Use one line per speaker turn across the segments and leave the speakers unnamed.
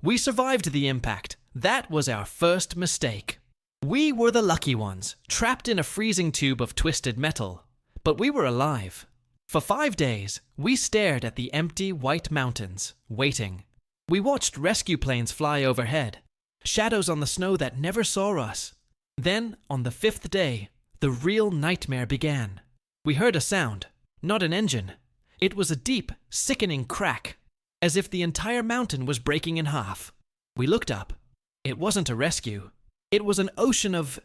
We survived the impact. That was our first mistake. We were the lucky ones, trapped in a freezing tube of twisted metal. But we were alive. For 5 days, we stared at the empty white mountains, waiting. We watched rescue planes fly overhead, shadows on the snow that never saw us. Then, on the 5th day, the real nightmare began. We heard a sound, not an engine. It was a deep, sickening crack, as if the entire mountain was breaking in half. We looked up. It wasn't a rescue. It was an ocean of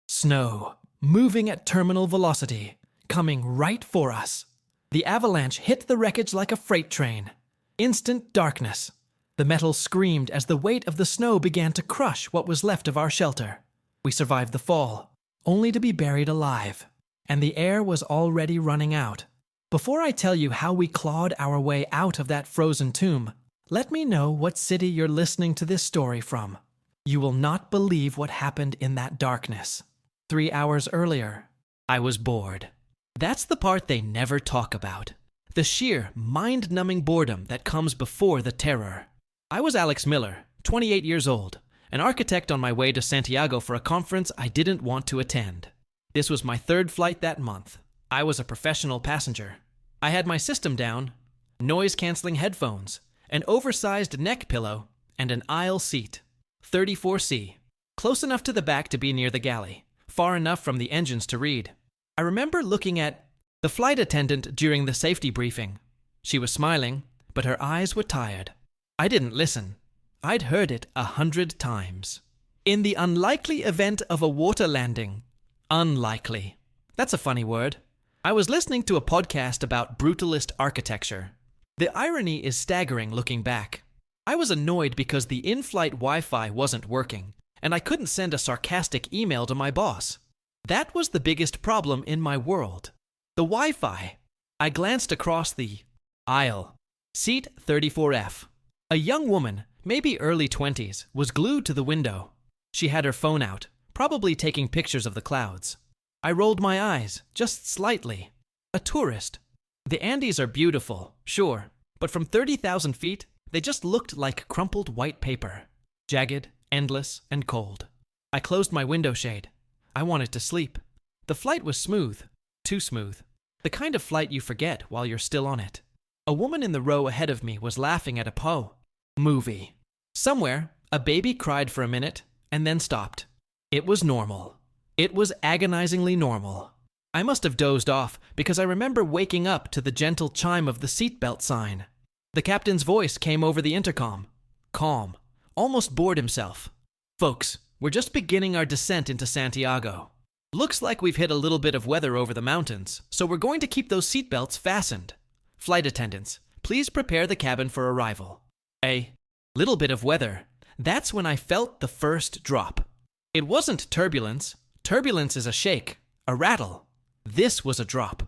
snow, moving at terminal velocity, coming right for us. The avalanche hit the wreckage like a freight train. Instant darkness. The metal screamed as the weight of the snow began to crush what was left of our shelter. We survived the fall, only to be buried alive. And the air was already running out. Before I tell you how we clawed our way out of that frozen tomb, let me know what city you're listening to this story from. You will not believe what happened in that darkness. 3 hours earlier, I was bored. That's the part they never talk about. The sheer, mind-numbing boredom that comes before the terror. I was Alex Miller, 28 years old, an architect on my way to Santiago for a conference I didn't want to attend. This was my 3rd flight that month. I was a professional passenger. I had my system down, noise-canceling headphones, an oversized neck pillow, and an aisle seat. 34C. Close enough to the back to be near the galley, far enough from the engines to read. I remember looking at the flight attendant during the safety briefing. She was smiling, but her eyes were tired. I didn't listen. I'd heard it 100 times. In the unlikely event of a water landing. Unlikely. That's a funny word. I was listening to a podcast about brutalist architecture. The irony is staggering looking back. I was annoyed because the in-flight Wi-Fi wasn't working, and I couldn't send a sarcastic email to my boss. That was the biggest problem in my world. The Wi-Fi. I glanced across the aisle. Seat 34F. A young woman, maybe early 20s, was glued to the window. She had her phone out, probably taking pictures of the clouds. I rolled my eyes, just slightly. A tourist. The Andes are beautiful, sure, but from 30,000 feet, they just looked like crumpled white paper. Jagged, endless, and cold. I closed my window shade. I wanted to sleep. The flight was smooth. Too smooth. The kind of flight you forget while you're still on it. A woman in the row ahead of me was laughing at a movie. Somewhere, a baby cried for a minute and then stopped. It was normal. It was agonizingly normal. I must have dozed off because I remember waking up to the gentle chime of the seatbelt sign. The captain's voice came over the intercom. Calm. Almost bored himself. Folks, we're just beginning our descent into Santiago. Looks like we've hit a little bit of weather over the mountains, so we're going to keep those seatbelts fastened. Flight attendants, please prepare the cabin for arrival. A little bit of weather. That's when I felt the first drop. It wasn't turbulence. Turbulence is a shake, a rattle. This was a drop.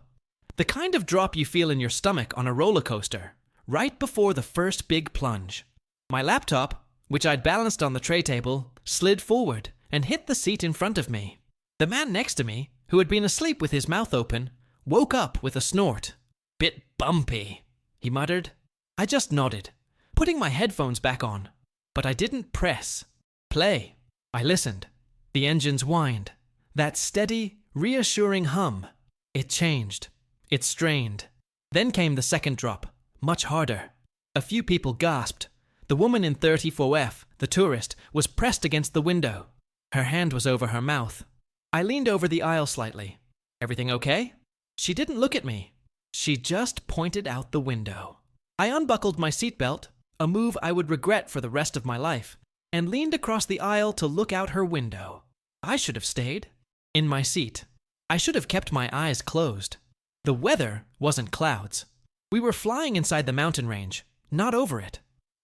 The kind of drop you feel in your stomach on a roller coaster, right before the first big plunge. My laptop, which I'd balanced on the tray table, slid forward and hit the seat in front of me. The man next to me, who had been asleep with his mouth open, woke up with a snort. Bit bumpy, he muttered. I just nodded, putting my headphones back on. But I didn't press play. I listened. The engines whined. That steady, reassuring hum. It changed. It strained. Then came the second drop, much harder. A few people gasped. The woman in 34F, the tourist, was pressed against the window. Her hand was over her mouth. I leaned over the aisle slightly. Everything okay? She didn't look at me. She just pointed out the window. I unbuckled my seatbelt, a move I would regret for the rest of my life, and leaned across the aisle to look out her window. I should have stayed in my seat. I should have kept my eyes closed. The weather wasn't clouds. We were flying inside the mountain range, not over it.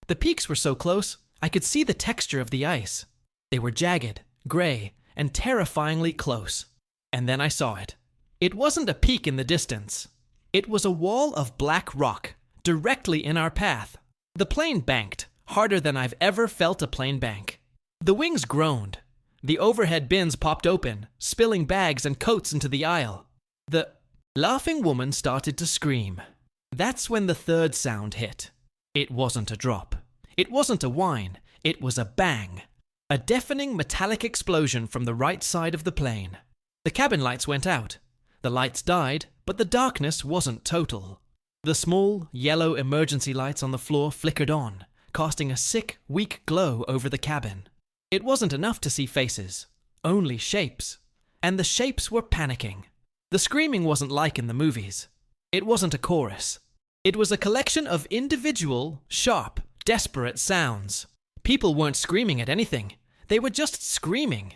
The peaks were so close, I could see the texture of the ice. They were jagged, gray, and terrifyingly close. And then I saw it. It wasn't a peak in the distance. It was a wall of black rock, directly in our path. The plane banked, harder than I've ever felt a plane bank. The wings groaned. The overhead bins popped open, spilling bags and coats into the aisle. The laughing woman started to scream. That's when the third sound hit. It wasn't a drop. It wasn't a whine. It was a bang. A deafening metallic explosion from the right side of the plane. The cabin lights went out. The lights died, but the darkness wasn't total. The small, yellow emergency lights on the floor flickered on, casting a sick, weak glow over the cabin. It wasn't enough to see faces, only shapes. And the shapes were panicking. The screaming wasn't like in the movies. It wasn't a chorus. It was a collection of individual, sharp, desperate sounds. People weren't screaming at anything. They were just screaming.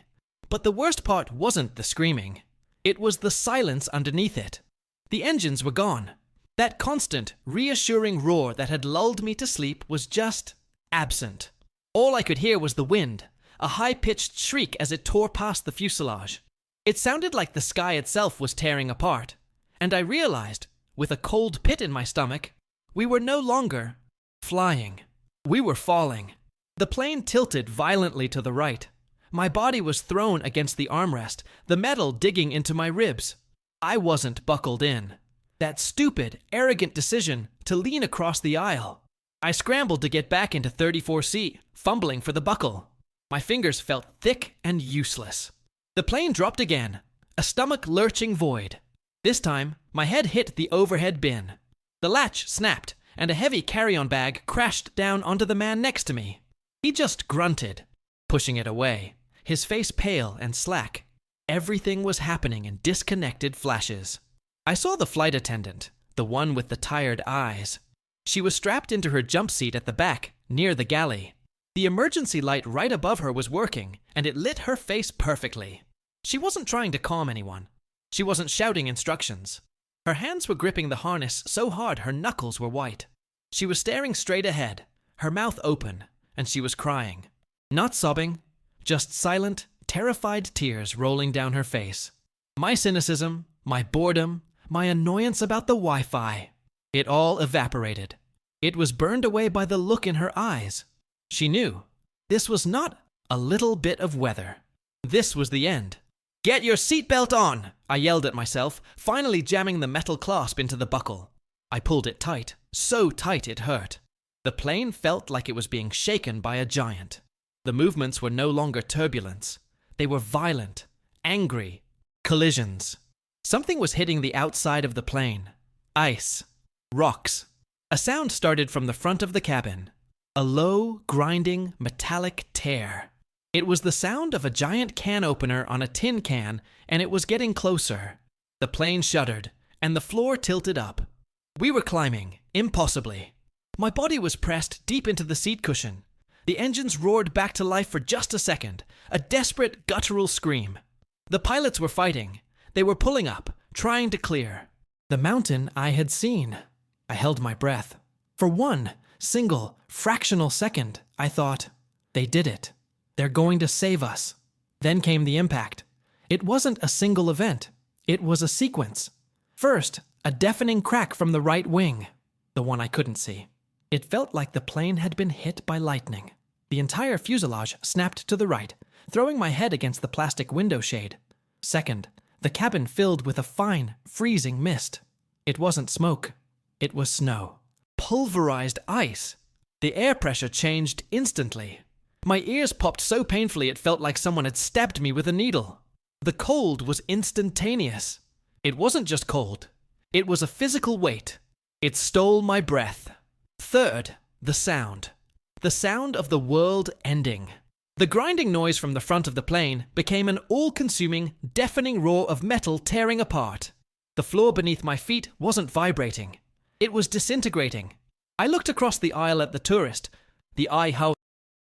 But the worst part wasn't the screaming. It was the silence underneath it. The engines were gone. That constant, reassuring roar that had lulled me to sleep was just absent. All I could hear was the wind, a high-pitched shriek as it tore past the fuselage. It sounded like the sky itself was tearing apart. And I realized, with a cold pit in my stomach, we were no longer flying. We were falling. The plane tilted violently to the right. My body was thrown against the armrest, the metal digging into my ribs. I wasn't buckled in. That stupid, arrogant decision to lean across the aisle. I scrambled to get back into 34C, fumbling for the buckle. My fingers felt thick and useless. The plane dropped again, a stomach-lurching void. This time, my head hit the overhead bin. The latch snapped, and a heavy carry-on bag crashed down onto the man next to me. He just grunted, pushing it away, his face pale and slack. Everything was happening in disconnected flashes. I saw the flight attendant, the one with the tired eyes. She was strapped into her jump seat at the back, near the galley. The emergency light right above her was working, and it lit her face perfectly. She wasn't trying to calm anyone. She wasn't shouting instructions. Her hands were gripping the harness so hard her knuckles were white. She was staring straight ahead, her mouth open, and she was crying. Not sobbing, just silent, terrified tears rolling down her face. My cynicism, my boredom, my annoyance about the Wi-Fi. It all evaporated. It was burned away by the look in her eyes. She knew. This was not a little bit of weather. This was the end. "Get your seatbelt on!" I yelled at myself, finally jamming the metal clasp into the buckle. I pulled it tight, so tight it hurt. The plane felt like it was being shaken by a giant. The movements were no longer turbulence. They were violent, angry, collisions. Something was hitting the outside of the plane. Ice. Rocks. A sound started from the front of the cabin. A low, grinding, metallic tear. It was the sound of a giant can opener on a tin can, and it was getting closer. The plane shuddered, and the floor tilted up. We were climbing, impossibly. My body was pressed deep into the seat cushion. The engines roared back to life for just a second, a desperate, guttural scream. The pilots were fighting. They were pulling up, trying to clear. The mountain I had seen. I held my breath. For one single, fractional second, I thought, they did it. They're going to save us. Then came the impact. It wasn't a single event. It was a sequence. First, a deafening crack from the right wing, the one I couldn't see. It felt like the plane had been hit by lightning. The entire fuselage snapped to the right, throwing my head against the plastic window shade. Second, the cabin filled with a fine, freezing mist. It wasn't smoke. It was snow. Pulverized ice. The air pressure changed instantly. My ears popped so painfully it felt like someone had stabbed me with a needle. The cold was instantaneous. It wasn't just cold. It was a physical weight. It stole my breath. Third, the sound. The sound of the world ending. The grinding noise from the front of the plane became an all-consuming, deafening roar of metal tearing apart. The floor beneath my feet wasn't vibrating. It was disintegrating. I looked across the aisle at the tourist, the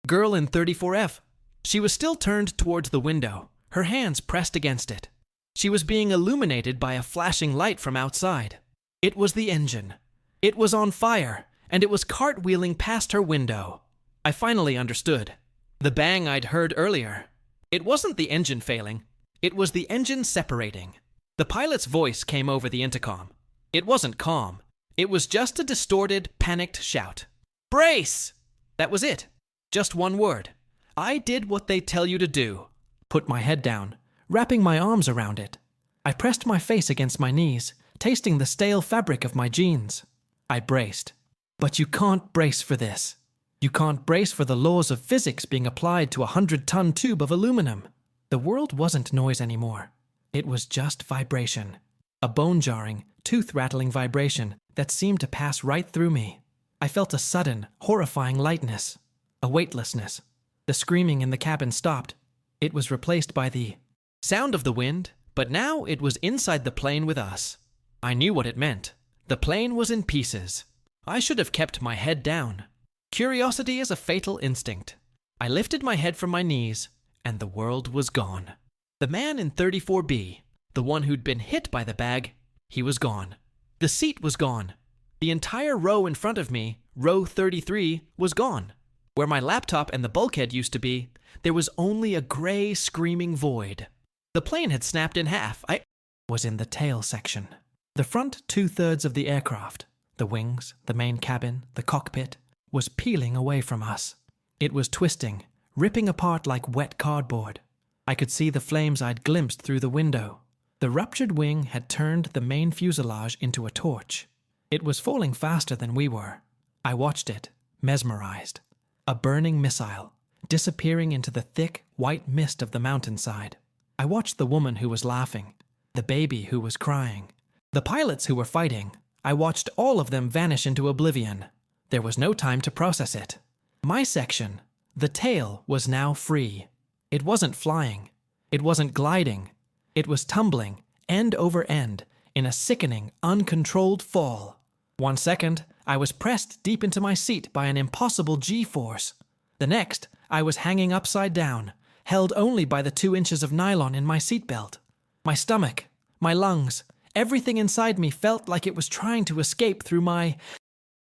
girl in 34F. She was still turned towards the window, her hands pressed against it. She was being illuminated by a flashing light from outside. It was the engine. It was on fire, and it was cartwheeling past her window. I finally understood. The bang I'd heard earlier. It wasn't the engine failing. It was the engine separating. The pilot's voice came over the intercom. It wasn't calm. It was just a distorted, panicked shout. "Brace!" That was it. Just one word. I did what they tell you to do. Put my head down, wrapping my arms around it. I pressed my face against my knees, tasting the stale fabric of my jeans. I braced. But you can't brace for this. You can't brace for the laws of physics being applied to a 100-ton tube of aluminum. The world wasn't noise anymore. It was just vibration. A bone-jarring, tooth-rattling vibration that seemed to pass right through me. I felt a sudden, horrifying lightness, a weightlessness. The screaming in the cabin stopped. It was replaced by the sound of the wind, but now it was inside the plane with us. I knew what it meant. The plane was in pieces. I should have kept my head down. Curiosity is a fatal instinct. I lifted my head from my knees, and the world was gone. The man in 34B, the one who'd been hit by the bag, he was gone. The seat was gone. The entire row in front of me, row 33, was gone. Where my laptop and the bulkhead used to be, there was only a gray, screaming void. The plane had snapped in half. I was in the tail section. The front 2/3 of the aircraft, the wings, the main cabin, the cockpit, was peeling away from us. It was twisting, ripping apart like wet cardboard. I could see the flames I'd glimpsed through the window. The ruptured wing had turned the main fuselage into a torch. It was falling faster than we were. I watched it, mesmerized. A burning missile, disappearing into the thick, white mist of the mountainside. I watched the woman who was laughing, the baby who was crying, the pilots who were fighting. I watched all of them vanish into oblivion. There was no time to process it. My section, the tail, was now free. It wasn't flying. It wasn't gliding. It was tumbling, end over end, in a sickening, uncontrolled fall. 1 second, I was pressed deep into my seat by an impossible G-force. The next, I was hanging upside down, held only by the 2 inches of nylon in my seatbelt. My stomach, my lungs, everything inside me felt like it was trying to escape through my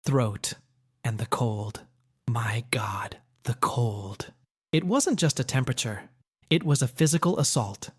throat. And the cold. My God, the cold. It wasn't just a temperature. It was a physical assault.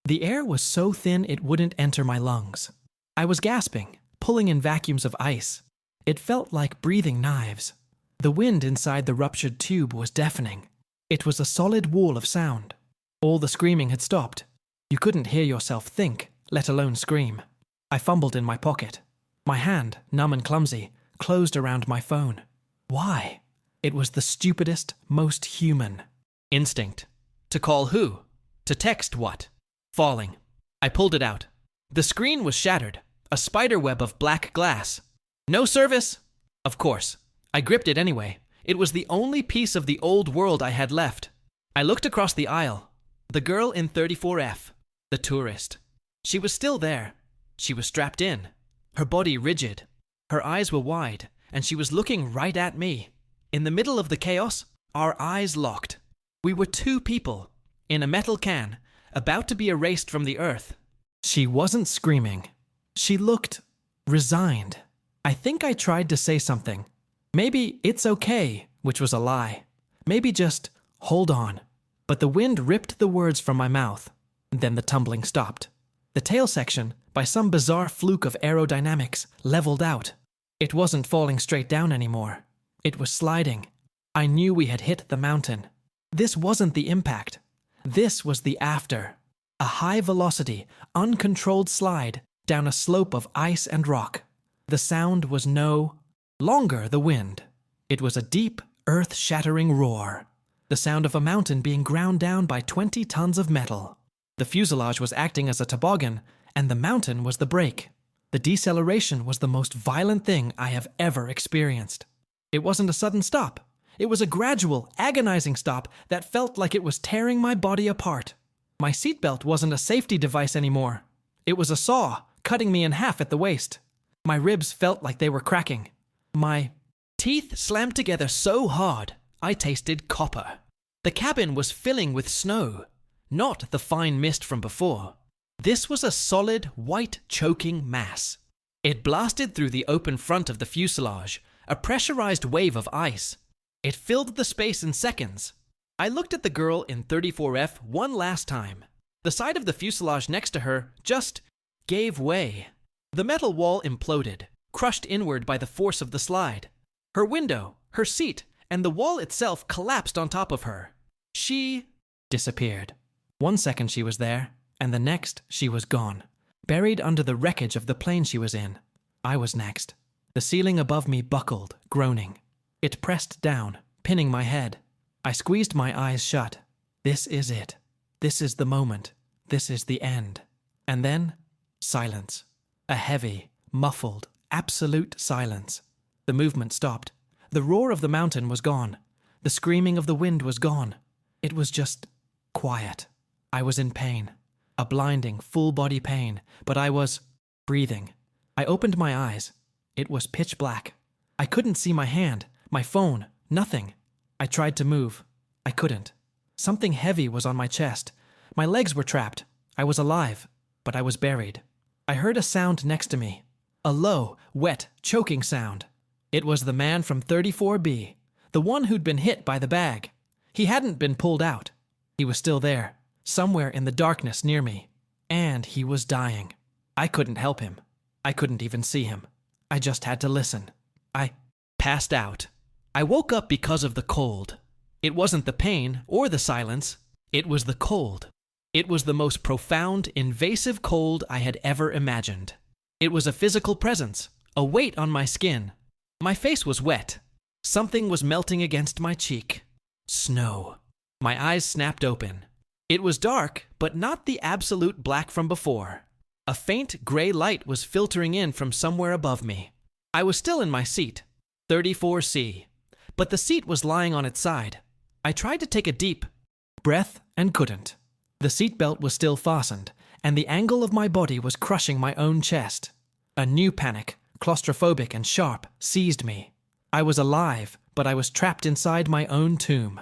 The air was so thin it wouldn't enter my lungs. I was gasping, pulling in vacuums of ice. It felt like breathing knives. The wind inside the ruptured tube was deafening. It was a solid wall of sound. All the screaming had stopped. You couldn't hear yourself think, let alone scream. I fumbled in my pocket. My hand, numb and clumsy, closed around my phone. Why? It was the stupidest, most human instinct. To call who? To text what? Falling. I pulled it out. The screen was shattered, a spider web of black glass. No service? Of course. I gripped it anyway. It was the only piece of the old world I had left. I looked across the aisle. The girl in 34F. The tourist. She was still there. She was strapped in. Her body rigid. Her eyes were wide, and she was looking right at me. In the middle of the chaos, our eyes locked. We were 2 people, in a metal can, about to be erased from the earth. She wasn't screaming. She looked resigned. I think I tried to say something. Maybe it's okay, which was a lie. Maybe just hold on. But the wind ripped the words from my mouth. Then the tumbling stopped. The tail section, by some bizarre fluke of aerodynamics, leveled out. It wasn't falling straight down anymore. It was sliding. I knew we had hit the mountain. This wasn't the impact. This was the after. A high-velocity, uncontrolled slide down a slope of ice and rock. The sound was no longer the wind. It was a deep, earth-shattering roar. The sound of a mountain being ground down by 20 tons of metal. The fuselage was acting as a toboggan, and the mountain was the brake. The deceleration was the most violent thing I have ever experienced. It wasn't a sudden stop. It was a gradual, agonizing stop that felt like it was tearing my body apart. My seatbelt wasn't a safety device anymore. It was a saw, cutting me in half at the waist. My ribs felt like they were cracking. My teeth slammed together so hard, I tasted copper. The cabin was filling with snow, not the fine mist from before. This was a solid, white, choking mass. It blasted through the open front of the fuselage, a pressurized wave of ice. It filled the space in seconds. I looked at the girl in 34F one last time. The side of the fuselage next to her just gave way. The metal wall imploded, crushed inward by the force of the slide. Her window, her seat, and the wall itself collapsed on top of her. She disappeared. 1 second she was there, and the next she was gone, buried under the wreckage of the plane she was in. I was next. The ceiling above me buckled, groaning. It pressed down, pinning my head. I squeezed my eyes shut. This is it. This is the moment. This is the end. And then, silence. A heavy, muffled, absolute silence. The movement stopped. The roar of the mountain was gone. The screaming of the wind was gone. It was just quiet. I was in pain. A blinding, full-body pain, but I was breathing. I opened my eyes. It was pitch black. I couldn't see my hand, my phone, nothing. I tried to move. I couldn't. Something heavy was on my chest. My legs were trapped. I was alive, but I was buried. I heard a sound next to me. A low, wet, choking sound. It was the man from 34B, the one who'd been hit by the bag. He hadn't been pulled out. He was still there, somewhere in the darkness near me. And he was dying. I couldn't help him. I couldn't even see him. I just had to listen. I passed out. I woke up because of the cold. It wasn't the pain or the silence. It was the cold. It was the most profound, invasive cold I had ever imagined. It was a physical presence, a weight on my skin. My face was wet. Something was melting against my cheek. Snow. My eyes snapped open. It was dark, but not the absolute black from before. A faint gray light was filtering in from somewhere above me. I was still in my seat, 34C, but the seat was lying on its side. I tried to take a deep breath and couldn't. The seatbelt was still fastened, and the angle of my body was crushing my own chest. A new panic, claustrophobic and sharp, seized me. I was alive, but I was trapped inside my own tomb.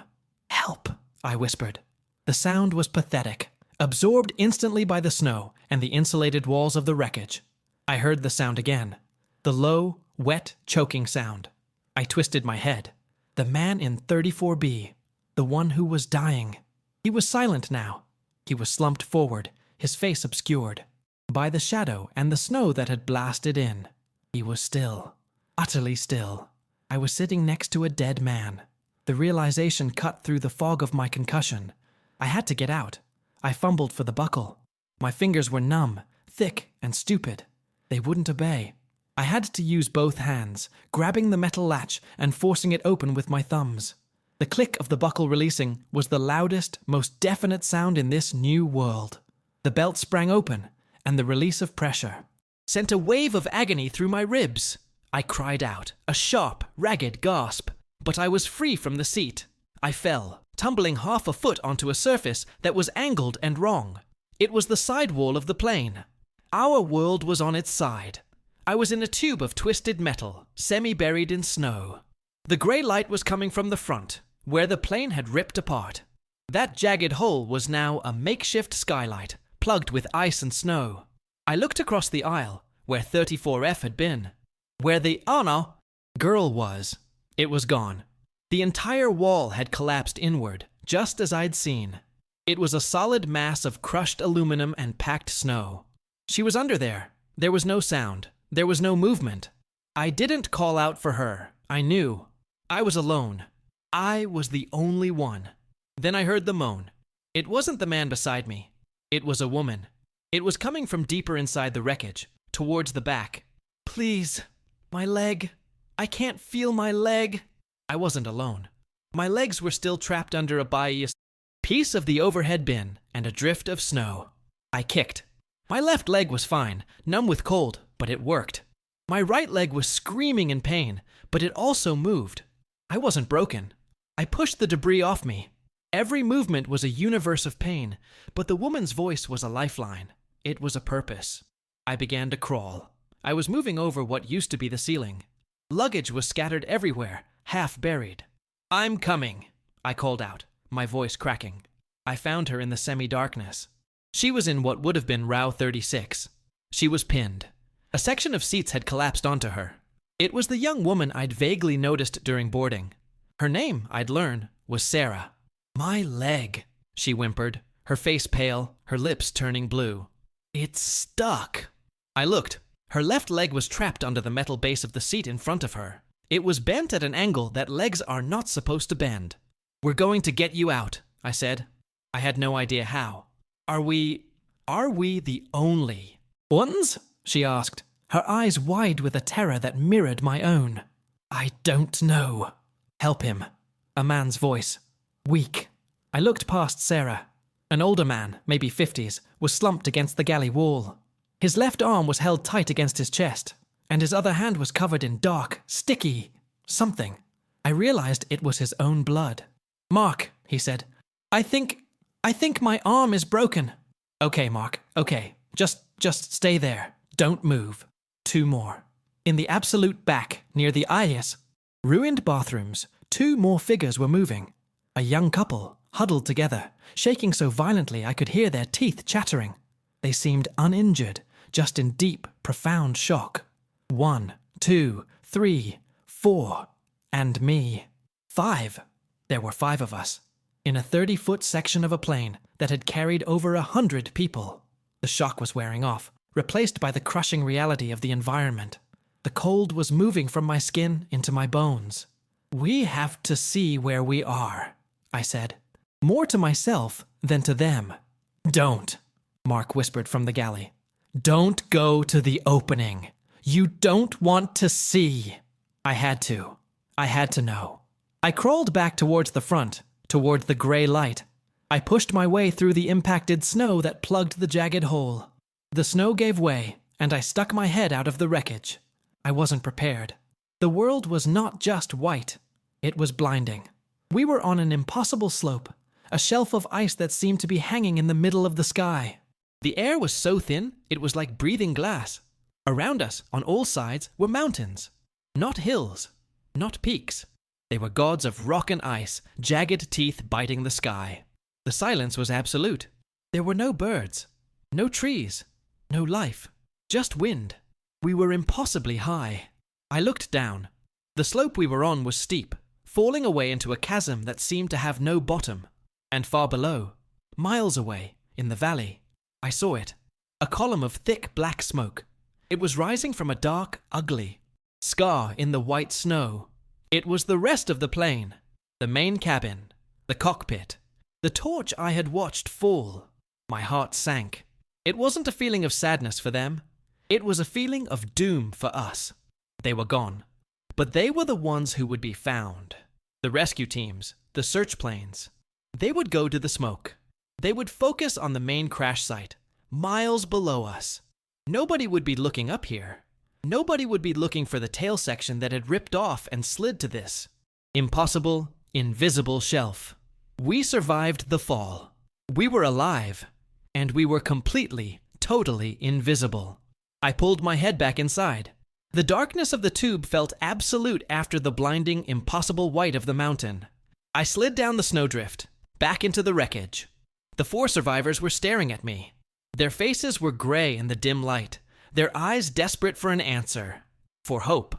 "Help," I whispered. The sound was pathetic, absorbed instantly by the snow and the insulated walls of the wreckage. I heard the sound again. The low, wet, choking sound. I twisted my head. The man in 34B, the one who was dying. He was silent now. He was slumped forward, his face obscured by the shadow and the snow that had blasted in. He was still, utterly still. I was sitting next to a dead man. The realization cut through the fog of my concussion. I had to get out. I fumbled for the buckle. My fingers were numb, thick, and stupid. They wouldn't obey. I had to use both hands, grabbing the metal latch and forcing it open with my thumbs. The click of the buckle releasing was the loudest, most definite sound in this new world. The belt sprang open, and the release of pressure sent a wave of agony through my ribs. I cried out, a sharp, ragged gasp, but I was free from the seat. I fell, tumbling half a foot onto a surface that was angled and wrong. It was the sidewall of the plane. Our world was on its side. I was in a tube of twisted metal, semi-buried in snow. The grey light was coming from the front, where the plane had ripped apart. That jagged hole was now a makeshift skylight, plugged with ice and snow. I looked across the aisle, where 34F had been. Where the "oh no" girl was. It was gone. The entire wall had collapsed inward, just as I'd seen. It was a solid mass of crushed aluminum and packed snow. She was under there. There was no sound. There was no movement. I didn't call out for her. I knew. I was alone. I was the only one. Then I heard the moan. It wasn't the man beside me. It was a woman. It was coming from deeper inside the wreckage, towards the back. "Please, my leg. I can't feel my leg." I wasn't alone. My legs were still trapped under a piece of the overhead bin and a drift of snow. I kicked. My left leg was fine, numb with cold, but it worked. My right leg was screaming in pain, but it also moved. I wasn't broken. I pushed the debris off me. Every movement was a universe of pain, but the woman's voice was a lifeline. It was a purpose. I began to crawl. I was moving over what used to be the ceiling. Luggage was scattered everywhere, half buried. "I'm coming," I called out, my voice cracking. I found her in the semi-darkness. She was in what would have been row 36. She was pinned. A section of seats had collapsed onto her. It was the young woman I'd vaguely noticed during boarding. Her name, I'd learned, was Sarah. "My leg," she whimpered, her face pale, her lips turning blue. "It's stuck." I looked. Her left leg was trapped under the metal base of the seat in front of her. It was bent at an angle that legs are not supposed to bend. "We're going to get you out," I said. I had no idea how. Are we the only ones?" she asked, her eyes wide with a terror that mirrored my own. "I don't know." "Help him." a man's voice. Weak. I looked past Sarah. An older man, maybe 50s, was slumped against the galley wall. His left arm was held tight against his chest, and his other hand was covered in dark, sticky something. I realized it was his own blood. "Mark," he said, I think my arm is broken." "Okay, Mark, okay. Just stay there. Don't move." 2 more. In the absolute back, near the ayes, ruined bathrooms, 2 more figures were moving. A young couple, huddled together, shaking so violently I could hear their teeth chattering. They seemed uninjured, just in deep, profound shock. 1, 2, 3, 4, and me. 5. There were 5 of us, in a 30-foot section of a plane that had carried over 100 people. The shock was wearing off, replaced by the crushing reality of the environment. The cold was moving from my skin into my bones. "We have to see where we are," I said, more to myself than to them. "Don't," Mark whispered from the galley. "Don't go to the opening. You don't want to see." I had to. I had to know. I crawled back towards the front, toward the gray light. I pushed my way through the impacted snow that plugged the jagged hole. The snow gave way, and I stuck my head out of the wreckage. I wasn't prepared. The world was not just white. It was blinding. We were on an impossible slope, a shelf of ice that seemed to be hanging in the middle of the sky. The air was so thin, it was like breathing glass. Around us, on all sides, were mountains. Not hills, not peaks. They were gods of rock and ice, jagged teeth biting the sky. The silence was absolute. There were no birds, no trees, no life, just wind. We were impossibly high. I looked down. The slope we were on was steep, falling away into a chasm that seemed to have no bottom. And far below, miles away, in the valley, I saw it. A column of thick black smoke. It was rising from a dark, ugly scar in the white snow. It was the rest of the plane, the main cabin, the cockpit, the torch I had watched fall. My heart sank. It wasn't a feeling of sadness for them. It was a feeling of doom for us. They were gone. But they were the ones who would be found. The rescue teams, the search planes. They would go to the smoke. They would focus on the main crash site, miles below us. Nobody would be looking up here. Nobody would be looking for the tail section that had ripped off and slid to this impossible, invisible shelf. We survived the fall. We were alive. And we were completely, totally invisible. I pulled my head back inside. The darkness of the tube felt absolute after the blinding, impossible white of the mountain. I slid down the snowdrift, back into the wreckage. The 4 survivors were staring at me. Their faces were gray in the dim light, their eyes desperate for an answer, for hope.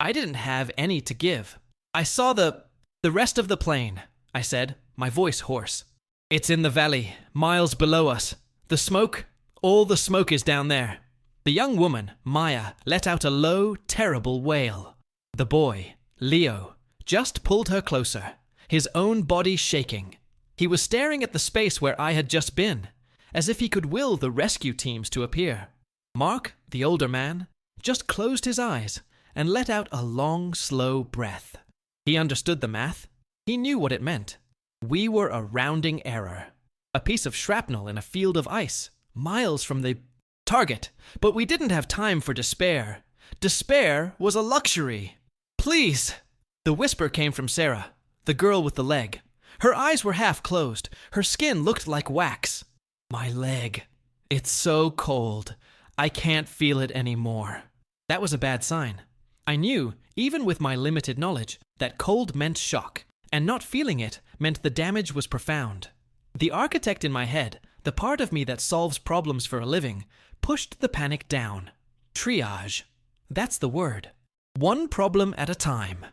I didn't have any to give. "I saw the rest of the plane," I said, my voice hoarse. "It's in the valley, miles below us. The smoke, all the smoke is down there." The young woman, Maya, let out a low, terrible wail. The boy, Leo, just pulled her closer, his own body shaking. He was staring at the space where I had just been, as if he could will the rescue teams to appear. Mark, the older man, just closed his eyes and let out a long, slow breath. He understood the math. He knew what it meant. We were a rounding error. A piece of shrapnel in a field of ice, miles from the target. But we didn't have time for despair. Despair was a luxury. "Please!" The whisper came from Sarah, the girl with the leg. Her eyes were half closed. Her skin looked like wax. "My leg. It's so cold. I can't feel it anymore." That was a bad sign. I knew, even with my limited knowledge, that cold meant shock, and not feeling it meant the damage was profound. The architect in my head, the part of me that solves problems for a living, pushed the panic down. Triage. That's the word. One problem at a time.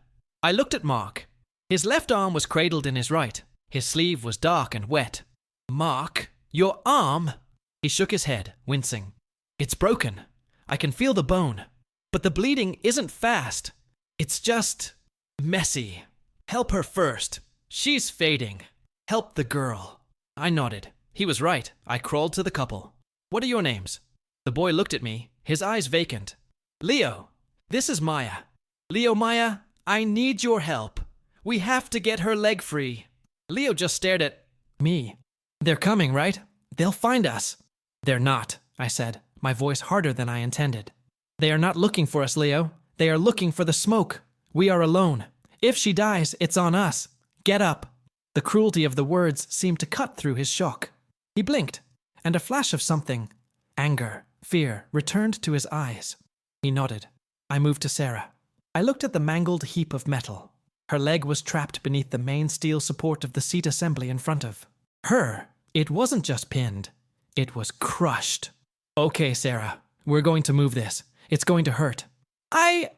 I looked at Mark. His left arm was cradled in his right. His sleeve was dark and wet. "Mark, your arm!" He shook his head, wincing. "It's broken. I can feel the bone. But the bleeding isn't fast. It's just messy. Help her first. She's fading. Help the girl." I nodded. He was right. I crawled to the couple. "What are your names?" The boy looked at me, his eyes vacant. "Leo, this is Maya. Leo, Maya, I need your help. We have to get her leg free. Leo just stared at me. They're coming, right? They'll find us. They're not, I said, my voice harder than I intended. They are not looking for us, Leo. They are looking for the smoke. We are alone. If she dies, it's on us. Get up. The cruelty of the words seemed to cut through his shock. He blinked, and a flash of something, anger, fear, returned to his eyes. He nodded. I moved to Sarah. I looked at the mangled heap of metal. Her leg was trapped beneath the main steel support of the seat assembly in front of her. It wasn't just pinned. It was crushed. Okay, Sarah, we're going to move this. It's going to hurt. I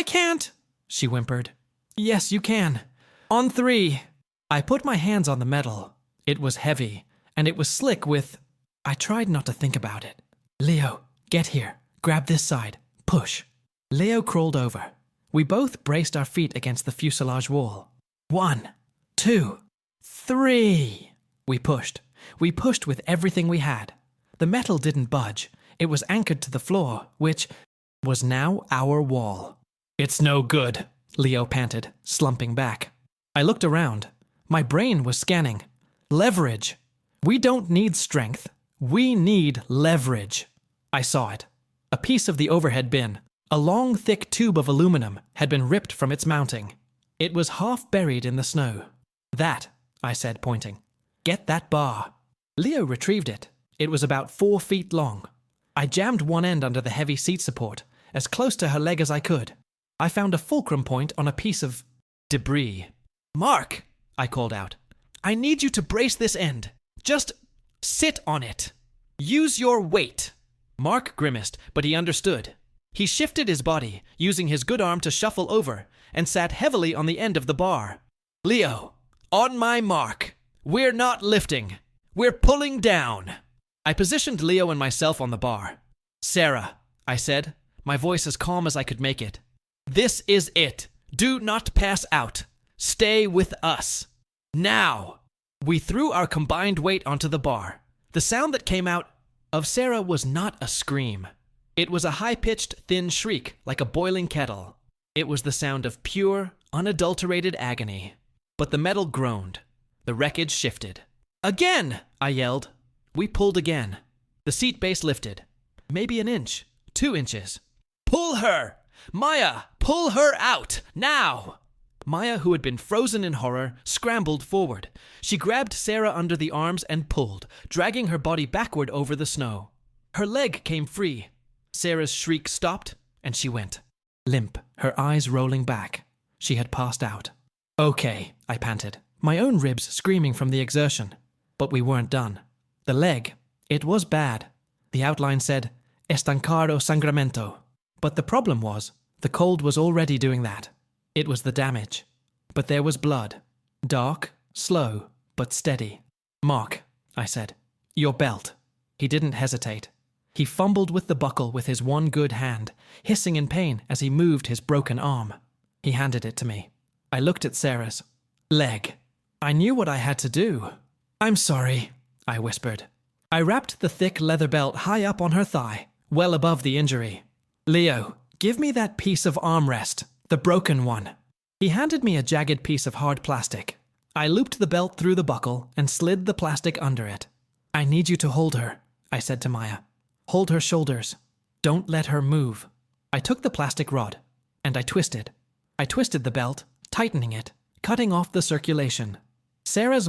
can't, she whimpered. Yes, you can. On 3. I put my hands on the metal. It was heavy, and it was slick with... I tried not to think about it. Leo, get here. Grab this side. Push. Leo crawled over. We both braced our feet against the fuselage wall. 1, 2, 3. We pushed. We pushed with everything we had. The metal didn't budge. It was anchored to the floor, which was now our wall. It's no good, Leo panted, slumping back. I looked around. My brain was scanning. Leverage. We don't need strength. We need leverage. I saw it. A piece of the overhead bin, a long, thick tube of aluminum, had been ripped from its mounting. It was half buried in the snow. That, I said, pointing. Get that bar. Leo retrieved it. It was about 4 feet long. I jammed one end under the heavy seat support, as close to her leg as I could. I found a fulcrum point on a piece of debris. Mark, I called out. I need you to brace this end. Just sit on it. Use your weight. Mark grimaced, but he understood. He shifted his body, using his good arm to shuffle over, and sat heavily on the end of the bar. Leo, on my mark. We're not lifting. We're pulling down. I positioned Leo and myself on the bar. Sarah, I said, my voice as calm as I could make it. This is it. Do not pass out. Stay with us. Now. We threw our combined weight onto the bar. The sound that came out of Sarah was not a scream. It was a high-pitched, thin shriek like a boiling kettle. It was the sound of pure, unadulterated agony. But the metal groaned. The wreckage shifted. Again, I yelled. We pulled again. The seat base lifted. Maybe an inch, 2 inches. Pull her! Maya, pull her out! Now! Maya, who had been frozen in horror, scrambled forward. She grabbed Sarah under the arms and pulled, dragging her body backward over the snow. Her leg came free. Sarah's shriek stopped, and she went. Limp, her eyes rolling back. She had passed out. Okay, I panted, my own ribs screaming from the exertion. But we weren't done. The leg, it was bad. The outline said, estancado sangramento. But the problem was, the cold was already doing that. It was the damage. But there was blood. Dark, slow, but steady. Mark, I said, your belt. He didn't hesitate. He fumbled with the buckle with his one good hand, hissing in pain as he moved his broken arm. He handed it to me. I looked at Sarah's leg. I knew what I had to do. I'm sorry, I whispered. I wrapped the thick leather belt high up on her thigh, well above the injury. Leo, give me that piece of armrest, the broken one. He handed me a jagged piece of hard plastic. I looped the belt through the buckle and slid the plastic under it. I need you to hold her, I said to Maya. Hold her shoulders. Don't let her move. I took the plastic rod, and I twisted. I twisted the belt, tightening it, cutting off the circulation. Sarah's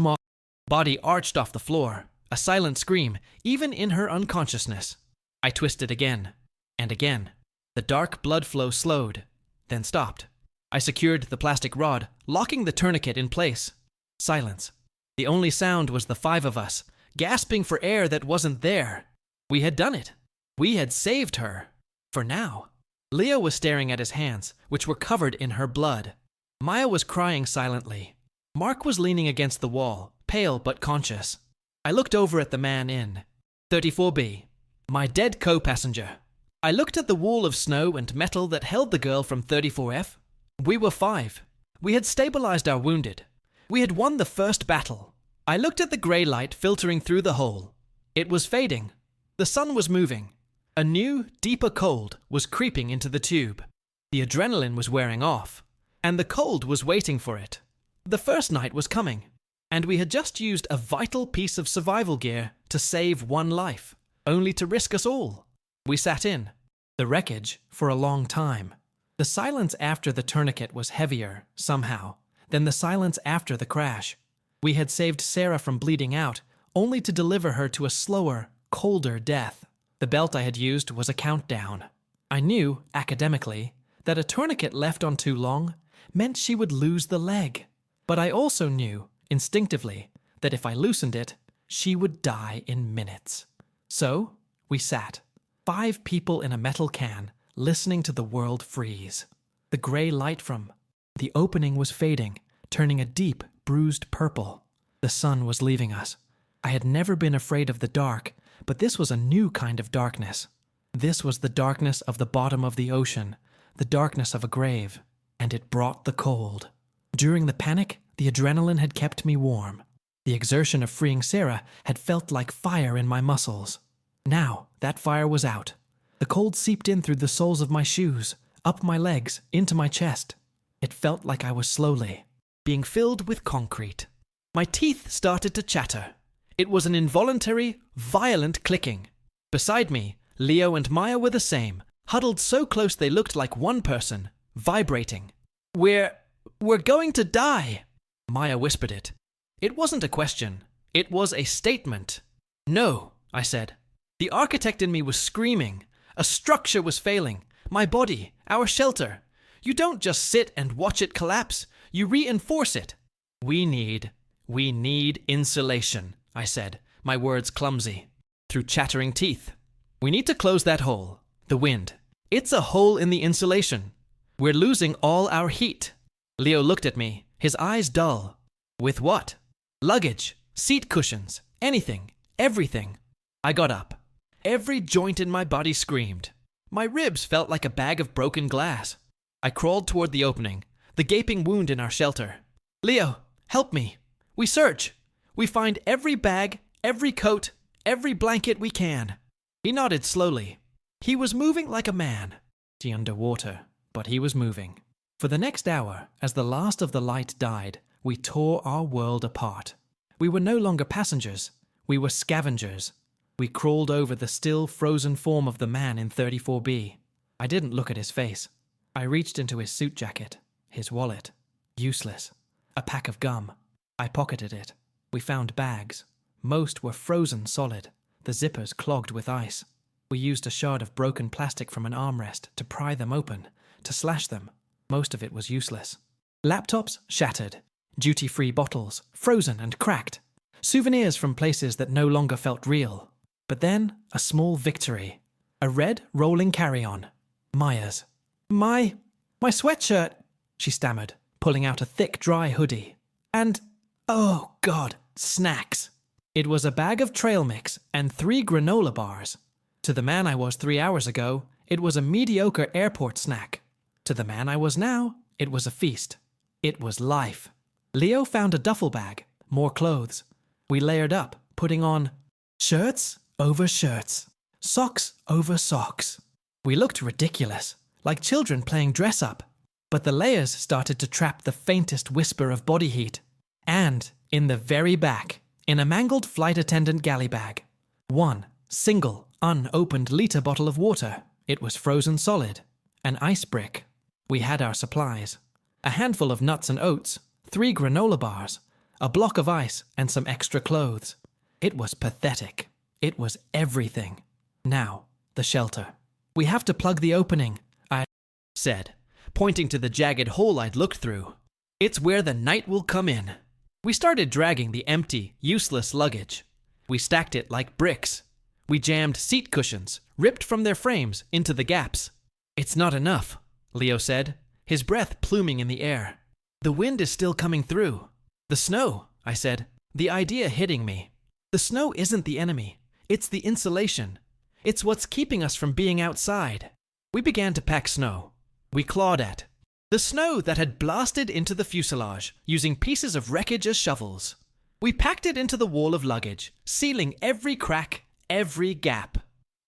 body arched off the floor, a silent scream, even in her unconsciousness. I twisted again, and again. The dark blood flow slowed, then stopped. I secured the plastic rod, locking the tourniquet in place. Silence. The only sound was the 5 of us, gasping for air that wasn't there. We had done it. We had saved her. For now. Leo was staring at his hands, which were covered in her blood. Maya was crying silently. Mark was leaning against the wall, pale but conscious. I looked over at the man in 34B, my dead co-passenger. I looked at the wall of snow and metal that held the girl from 34F. We were 5. We had stabilized our wounded. We had won the first battle. I looked at the grey light filtering through the hole. It was fading. The sun was moving. A new, deeper cold was creeping into the tube. The adrenaline was wearing off, and the cold was waiting for it. The first night was coming, and we had just used a vital piece of survival gear to save one life, only to risk us all. We sat in the wreckage for a long time. The silence after the tourniquet was heavier, somehow, than the silence after the crash. We had saved Sarah from bleeding out, only to deliver her to a slower, colder death. The belt I had used was a countdown. I knew, academically, that a tourniquet left on too long meant she would lose the leg. But I also knew, instinctively, that if I loosened it, she would die in minutes. So, we sat, 5 people in a metal can, listening to the world freeze. The grey light from the opening was fading, turning a deep, bruised purple. The sun was leaving us. I had never been afraid of the dark, but this was a new kind of darkness. This was the darkness of the bottom of the ocean, the darkness of a grave, and it brought the cold. During the panic, the adrenaline had kept me warm. The exertion of freeing Sarah had felt like fire in my muscles. Now, that fire was out. The cold seeped in through the soles of my shoes, up my legs, into my chest. It felt like I was slowly being filled with concrete. My teeth started to chatter. It was an involuntary, violent clicking. Beside me, Leo and Maya were the same, huddled so close they looked like one person, vibrating. We're going to die, Maya whispered it. It wasn't a question. It was a statement. No, I said. The architect in me was screaming. A structure was failing. My body, our shelter. You don't just sit and watch it collapse. You reinforce it. We need insulation, I said, my words clumsy, through chattering teeth. We need to close that hole, the wind. It's a hole in the insulation. We're losing all our heat. Leo looked at me, his eyes dull. With what? Luggage, seat cushions, anything, everything. I got up. Every joint in my body screamed. My ribs felt like a bag of broken glass. I crawled toward the opening, the gaping wound in our shelter. Leo, help me. We search. We find every bag, every coat, every blanket we can. He nodded slowly. He was moving like a man. He underwater, but he was moving. For the next hour, as the last of the light died, we tore our world apart. We were no longer passengers. We were scavengers. We crawled over the still frozen form of the man in 34B. I didn't look at his face. I reached into his suit jacket, his wallet. Useless. A pack of gum. I pocketed it. We found bags. Most were frozen solid, the zippers clogged with ice. We used a shard of broken plastic from an armrest to pry them open, to slash them. Most of it was useless. Laptops shattered. Duty-free bottles, frozen and cracked. Souvenirs from places that no longer felt real. But then, a small victory. A red rolling carry-on. Maya's. My sweatshirt, she stammered, pulling out a thick, dry hoodie. And, oh God, snacks. It was a bag of trail mix and 3 granola bars. To the man I was 3 hours ago, it was a mediocre airport snack. To the man I was now, it was a feast. It was life. Leo found a duffel bag, more clothes. We layered up, putting on shirts over shirts, socks over socks. We looked ridiculous, like children playing dress-up. But the layers started to trap the faintest whisper of body heat. And, in the very back, in a mangled flight attendant galley bag, one single, unopened liter bottle of water. It was frozen solid. An ice brick. We had our supplies. A handful of nuts and oats, 3 granola bars, a block of ice, and some extra clothes. It was pathetic. It was everything. Now, the shelter. We have to plug the opening, I said, pointing to the jagged hole I'd looked through. It's where the night will come in. We started dragging the empty, useless luggage. We stacked it like bricks. We jammed seat cushions, ripped from their frames, into the gaps. It's not enough, Leo said, his breath pluming in the air. The wind is still coming through. The snow, I said, the idea hitting me. The snow isn't the enemy. It's the insulation. It's what's keeping us from being outside. We began to pack snow. We clawed at the snow that had blasted into the fuselage, using pieces of wreckage as shovels. We packed it into the wall of luggage, sealing every crack, every gap.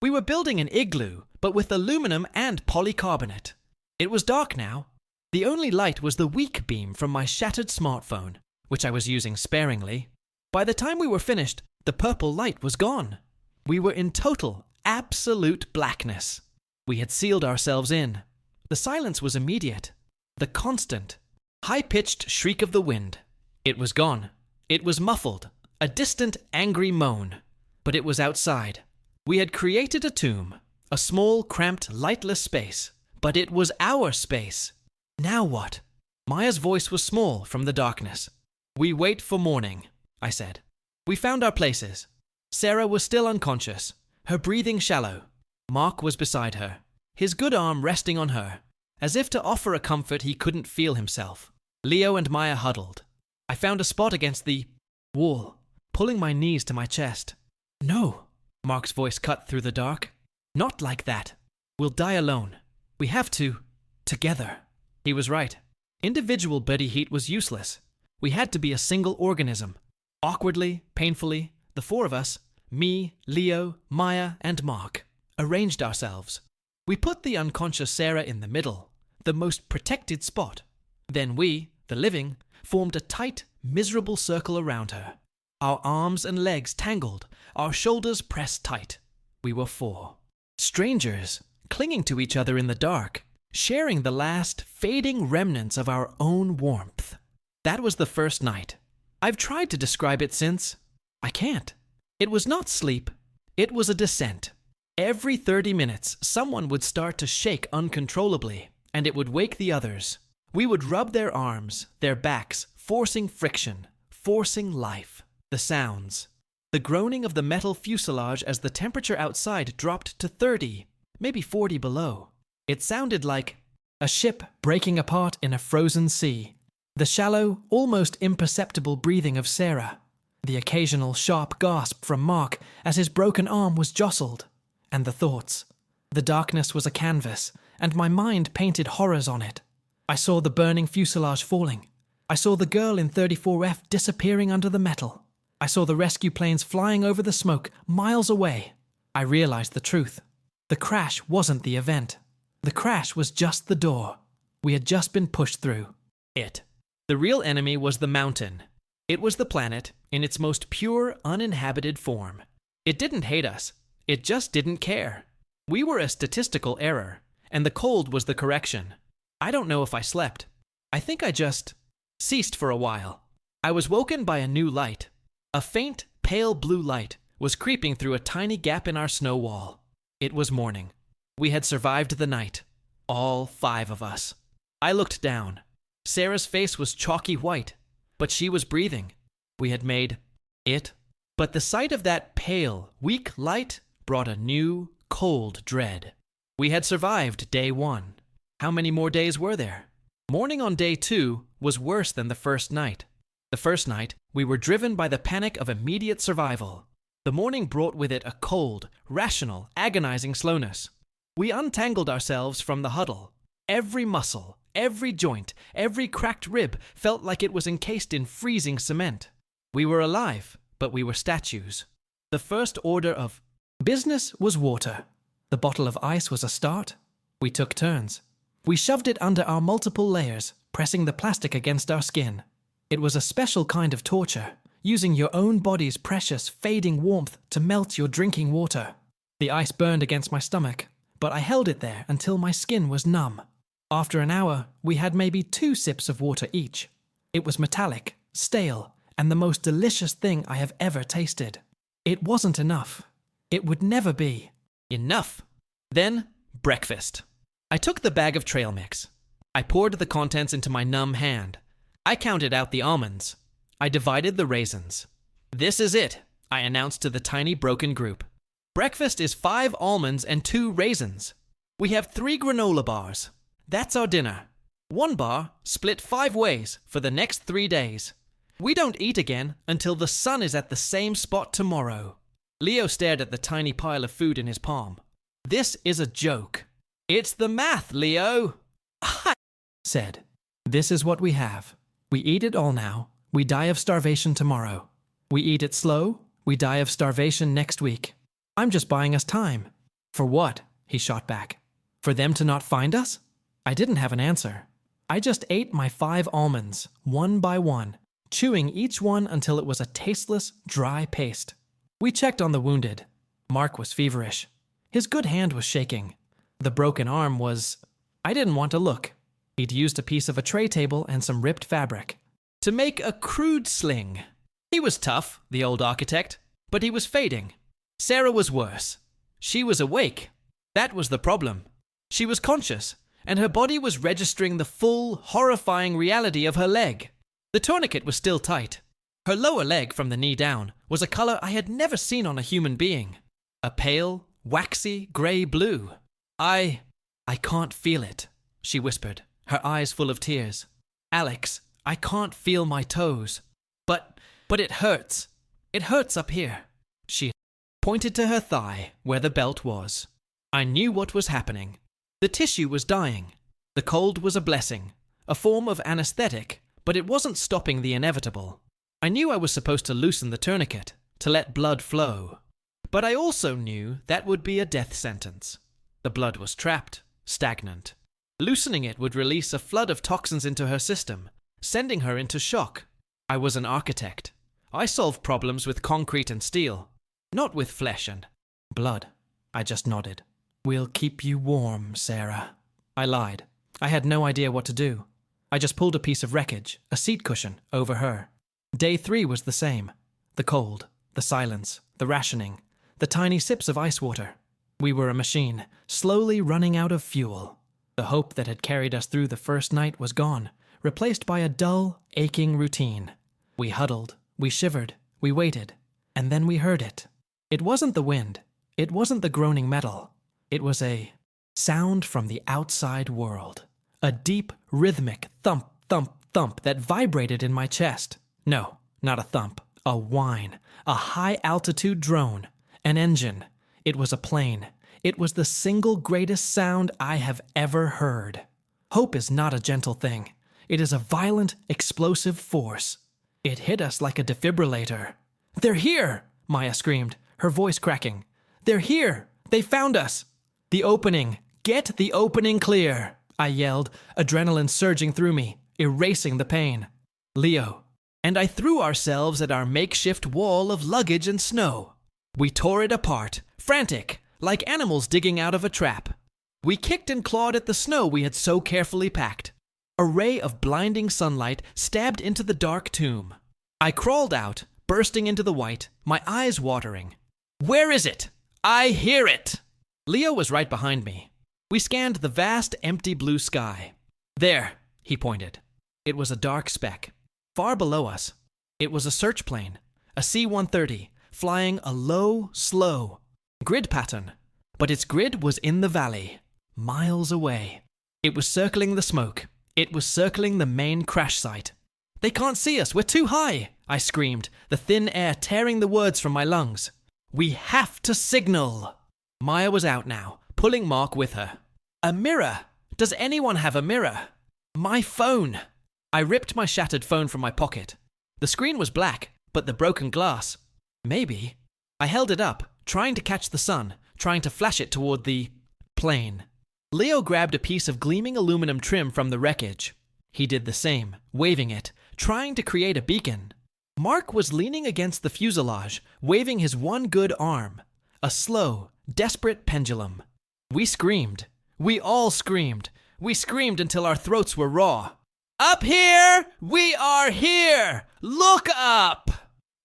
We were building an igloo, but with aluminum and polycarbonate. It was dark now. The only light was the weak beam from my shattered smartphone, which I was using sparingly. By the time we were finished, the purple light was gone. We were in total, absolute blackness. We had sealed ourselves in. The silence was immediate. The constant, high-pitched shriek of the wind. It was gone. It was muffled, a distant, angry moan. But it was outside. We had created a tomb, a small, cramped, lightless space. But it was our space. Now what? Maya's voice was small from the darkness. "We wait for morning," I said. We found our places. Sarah was still unconscious, her breathing shallow. Mark was beside her, his good arm resting on her, as if to offer a comfort he couldn't feel himself. Leo and Maya huddled. I found a spot against the wall, pulling my knees to my chest. "No," Mark's voice cut through the dark. "Not like that. We'll die alone. We have to, together." He was right. Individual body heat was useless. We had to be a single organism. Awkwardly, painfully, the four of us, me, Leo, Maya, and Mark, arranged ourselves. We put the unconscious Sarah in the middle, the most protected spot. Then we, the living, formed a tight, miserable circle around her. Our arms and legs tangled, our shoulders pressed tight. We were four. Strangers, clinging to each other in the dark, sharing the last, fading remnants of our own warmth. That was the first night. I've tried to describe it since. I can't. It was not sleep. It was a descent. Every 30 minutes, someone would start to shake uncontrollably, and it would wake the others. We would rub their arms, their backs, forcing friction, forcing life. The sounds. The groaning of the metal fuselage as the temperature outside dropped to 30, maybe 40 below. It sounded like a ship breaking apart in a frozen sea. The shallow, almost imperceptible breathing of Sarah. The occasional sharp gasp from Mark as his broken arm was jostled. And the thoughts. The darkness was a canvas, and my mind painted horrors on it. I saw the burning fuselage falling. I saw the girl in 34F disappearing under the metal. I saw the rescue planes flying over the smoke miles away. I realized the truth. The crash wasn't the event. The crash was just the door. We had just been pushed through it. The real enemy was the mountain. It was the planet in its most pure, uninhabited form. It didn't hate us. It just didn't care. We were a statistical error, and the cold was the correction. I don't know if I slept. I think I just ceased for a while. I was woken by a new light. A faint, pale blue light was creeping through a tiny gap in our snow wall. It was morning. We had survived the night. All 5 of us. I looked down. Sarah's face was chalky white, but she was breathing. We had made it. But the sight of that pale, weak light brought a new, cold dread. We had survived day 1. How many more days were there? Morning on day 2 was worse than the first night. The first night, we were driven by the panic of immediate survival. The morning brought with it a cold, rational, agonizing slowness. We untangled ourselves from the huddle. Every muscle, every joint, every cracked rib felt like it was encased in freezing cement. We were alive, but we were statues. The first order of business was water. The bottle of ice was a start. We took turns. We shoved it under our multiple layers, pressing the plastic against our skin. It was a special kind of torture, using your own body's precious, fading warmth to melt your drinking water. The ice burned against my stomach, but I held it there until my skin was numb. After an hour, we had maybe 2 sips of water each. It was metallic, stale, and the most delicious thing I have ever tasted. It wasn't enough. It would never be. Enough. Then, breakfast. I took the bag of trail mix. I poured the contents into my numb hand. I counted out the almonds. I divided the raisins. "This is it," I announced to the tiny broken group. "Breakfast is 5 almonds and 2 raisins. We have 3 granola bars. That's our dinner. 1 bar split 5 ways for the next 3 days. We don't eat again until the sun is at the same spot tomorrow." Leo stared at the tiny pile of food in his palm. "This is a joke." "It's the math, Leo," I said. "This is what we have. We eat it all now. We die of starvation tomorrow. We eat it slow. We die of starvation next week. I'm just buying us time." "For what?" he shot back. "For them to not find us?" I didn't have an answer. I just ate my 5 almonds, one by one, chewing each one until it was a tasteless, dry paste. We checked on the wounded. Mark was feverish. His good hand was shaking. The broken arm was... I didn't want to look. He'd used a piece of a tray table and some ripped fabric to make a crude sling. He was tough, the old architect, but he was fading. Sarah was worse. She was awake. That was the problem. She was conscious, and her body was registering the full, horrifying reality of her leg. The tourniquet was still tight. Her lower leg, from the knee down, was a color I had never seen on a human being. A pale, waxy grey-blue. I can't feel it, she whispered, her eyes full of tears. Alex, I can't feel my toes. But it hurts. It hurts up here. She pointed to her thigh, where the belt was. I knew what was happening. The tissue was dying. The cold was a blessing, a form of anesthetic, but it wasn't stopping the inevitable. I knew I was supposed to loosen the tourniquet, to let blood flow. But I also knew that would be a death sentence. The blood was trapped, stagnant. Loosening it would release a flood of toxins into her system, sending her into shock. I was an architect. I solved problems with concrete and steel, not with flesh and blood. I just nodded. We'll keep you warm, Sarah. I lied. I had no idea what to do. I just pulled a piece of wreckage, a seat cushion, over her. Day 3 was the same. The cold, the silence, the rationing, the tiny sips of ice water. We were a machine, slowly running out of fuel. The hope that had carried us through the first night was gone, replaced by a dull, aching routine. We huddled, we shivered, we waited, and then we heard it. It wasn't the wind. It wasn't the groaning metal. It was a sound from the outside world. A deep, rhythmic thump, thump, thump that vibrated in my chest. No, not a thump. A whine. A high-altitude drone. An engine. It was a plane. It was the single greatest sound I have ever heard. Hope is not a gentle thing. It is a violent, explosive force. It hit us like a defibrillator. "They're here!" Maya screamed, her voice cracking. "They're here! They found us!" "The opening! Get the opening clear!" I yelled, adrenaline surging through me, erasing the pain. Leo and I threw ourselves at our makeshift wall of luggage and snow. We tore it apart, frantic, like animals digging out of a trap. We kicked and clawed at the snow we had so carefully packed. A ray of blinding sunlight stabbed into the dark tomb. I crawled out, bursting into the white, my eyes watering. "Where is it? I hear it!" Leo was right behind me. We scanned the vast, empty blue sky. "There," he pointed. It was a dark speck. Far below us. It was a search plane, a C-130, flying a low, slow grid pattern. But its grid was in the valley, miles away. It was circling the smoke. It was circling the main crash site. "They can't see us, we're too high!" I screamed, the thin air tearing the words from my lungs. "We have to signal!" Maya was out now, pulling Mark with her. "A mirror! Does anyone have a mirror?" "My phone!" I ripped my shattered phone from my pocket. The screen was black, but the broken glass. Maybe. I held it up, trying to catch the sun, trying to flash it toward the plane. Leo grabbed a piece of gleaming aluminum trim from the wreckage. He did the same, waving it, trying to create a beacon. Mark was leaning against the fuselage, waving his one good arm. A slow, desperate pendulum. We screamed. We all screamed. We screamed until our throats were raw. "Up here! We are here! Look up!"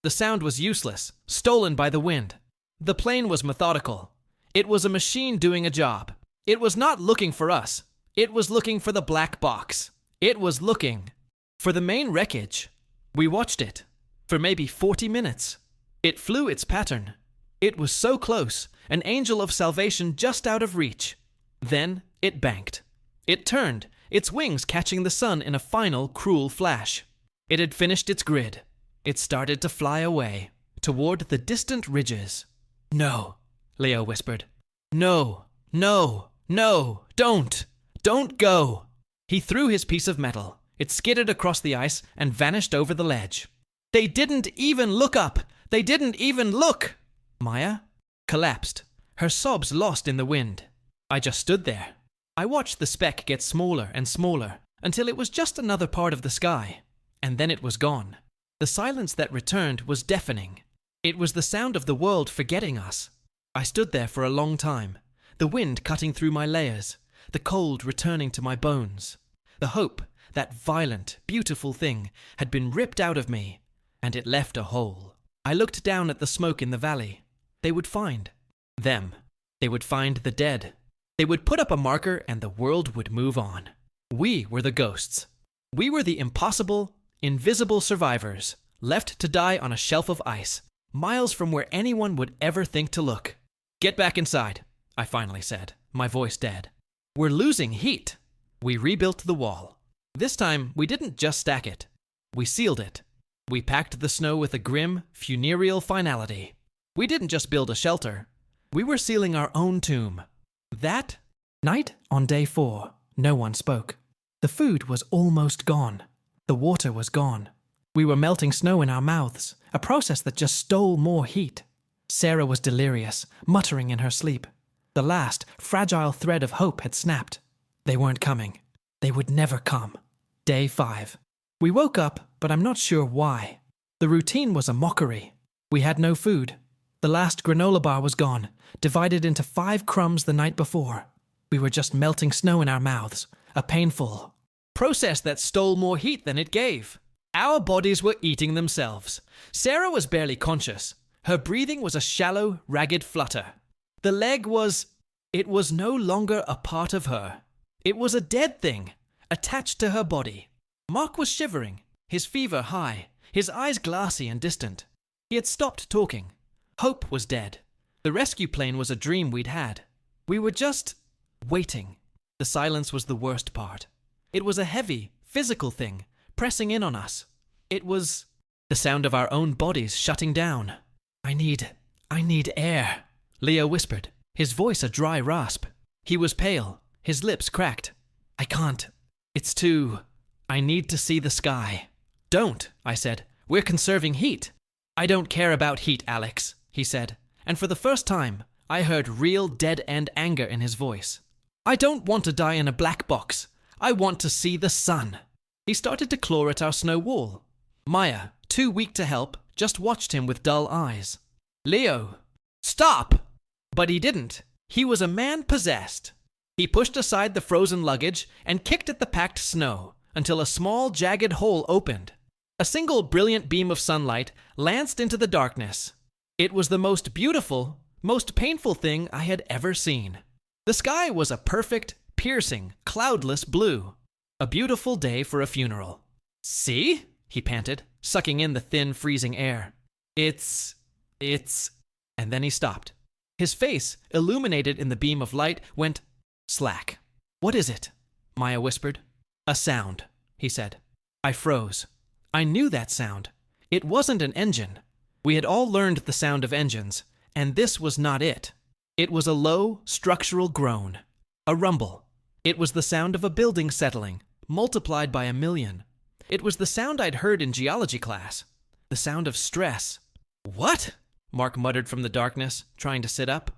The sound was useless, stolen by the wind. The plane was methodical. It was a machine doing a job. It was not looking for us. It was looking for the black box. It was looking for the main wreckage. We watched it for maybe 40 minutes. It flew its pattern. It was so close, an angel of salvation just out of reach. Then it banked. It turned, its wings catching the sun in a final, cruel flash. It had finished its grid. It started to fly away, toward the distant ridges. "No," Leo whispered. "No, no, no, don't! Don't go!" He threw his piece of metal. It skidded across the ice and vanished over the ledge. "They didn't even look up! They didn't even look!" Maya collapsed, her sobs lost in the wind. I just stood there. I watched the speck get smaller and smaller until it was just another part of the sky, and then it was gone. The silence that returned was deafening. It was the sound of the world forgetting us. I stood there for a long time, the wind cutting through my layers, the cold returning to my bones. The hope, that violent, beautiful thing, had been ripped out of me, and it left a hole. I looked down at the smoke in the valley. They would find them. They would find the dead. They would put up a marker and the world would move on. We were the ghosts. We were the impossible, invisible survivors, left to die on a shelf of ice, miles from where anyone would ever think to look. "Get back inside," I finally said, my voice dead. "We're losing heat." We rebuilt the wall. This time, we didn't just stack it. We sealed it. We packed the snow with a grim, funereal finality. We didn't just build a shelter. We were sealing our own tomb. That night on day 4, no one spoke. The food was almost gone. The water was gone. We were melting snow in our mouths, a process that just stole more heat. Sarah was delirious, muttering in her sleep. The last, fragile thread of hope had snapped. They weren't coming. They would never come. Day 5. We woke up, but I'm not sure why. The routine was a mockery. We had no food. The last granola bar was gone, divided into 5 crumbs the night before. We were just melting snow in our mouths, a painful process that stole more heat than it gave. Our bodies were eating themselves. Sarah was barely conscious. Her breathing was a shallow, ragged flutter. The leg was... It was no longer a part of her. It was a dead thing, attached to her body. Mark was shivering, his fever high, his eyes glassy and distant. He had stopped talking. Hope was dead. The rescue plane was a dream we'd had. We were just waiting. The silence was the worst part. It was a heavy, physical thing, pressing in on us. It was the sound of our own bodies shutting down. I need air," Leo whispered, his voice a dry rasp. He was pale, his lips cracked. "I can't. It's too... I need to see the sky." "Don't," I said. "We're conserving heat." "I don't care about heat, Alex," he said, and for the first time, I heard real dead-end anger in his voice. "I don't want to die in a black box. I want to see the sun." He started to claw at our snow wall. Maya, too weak to help, just watched him with dull eyes. "Leo, stop!" But he didn't. He was a man possessed. He pushed aside the frozen luggage and kicked at the packed snow until a small, jagged hole opened. A single brilliant beam of sunlight lanced into the darkness. It was the most beautiful, most painful thing I had ever seen. The sky was a perfect, piercing, cloudless blue. A beautiful day for a funeral. "See?" he panted, sucking in the thin, freezing air. It's... And then he stopped. His face, illuminated in the beam of light, went slack. "What is it?" Maya whispered. "A sound," he said. I froze. I knew that sound. It wasn't an engine. We had all learned the sound of engines, and this was not it. It was a low, structural groan. A rumble. It was the sound of a building settling, multiplied by 1,000,000. It was the sound I'd heard in geology class. The sound of stress. "What?" Mark muttered from the darkness, trying to sit up.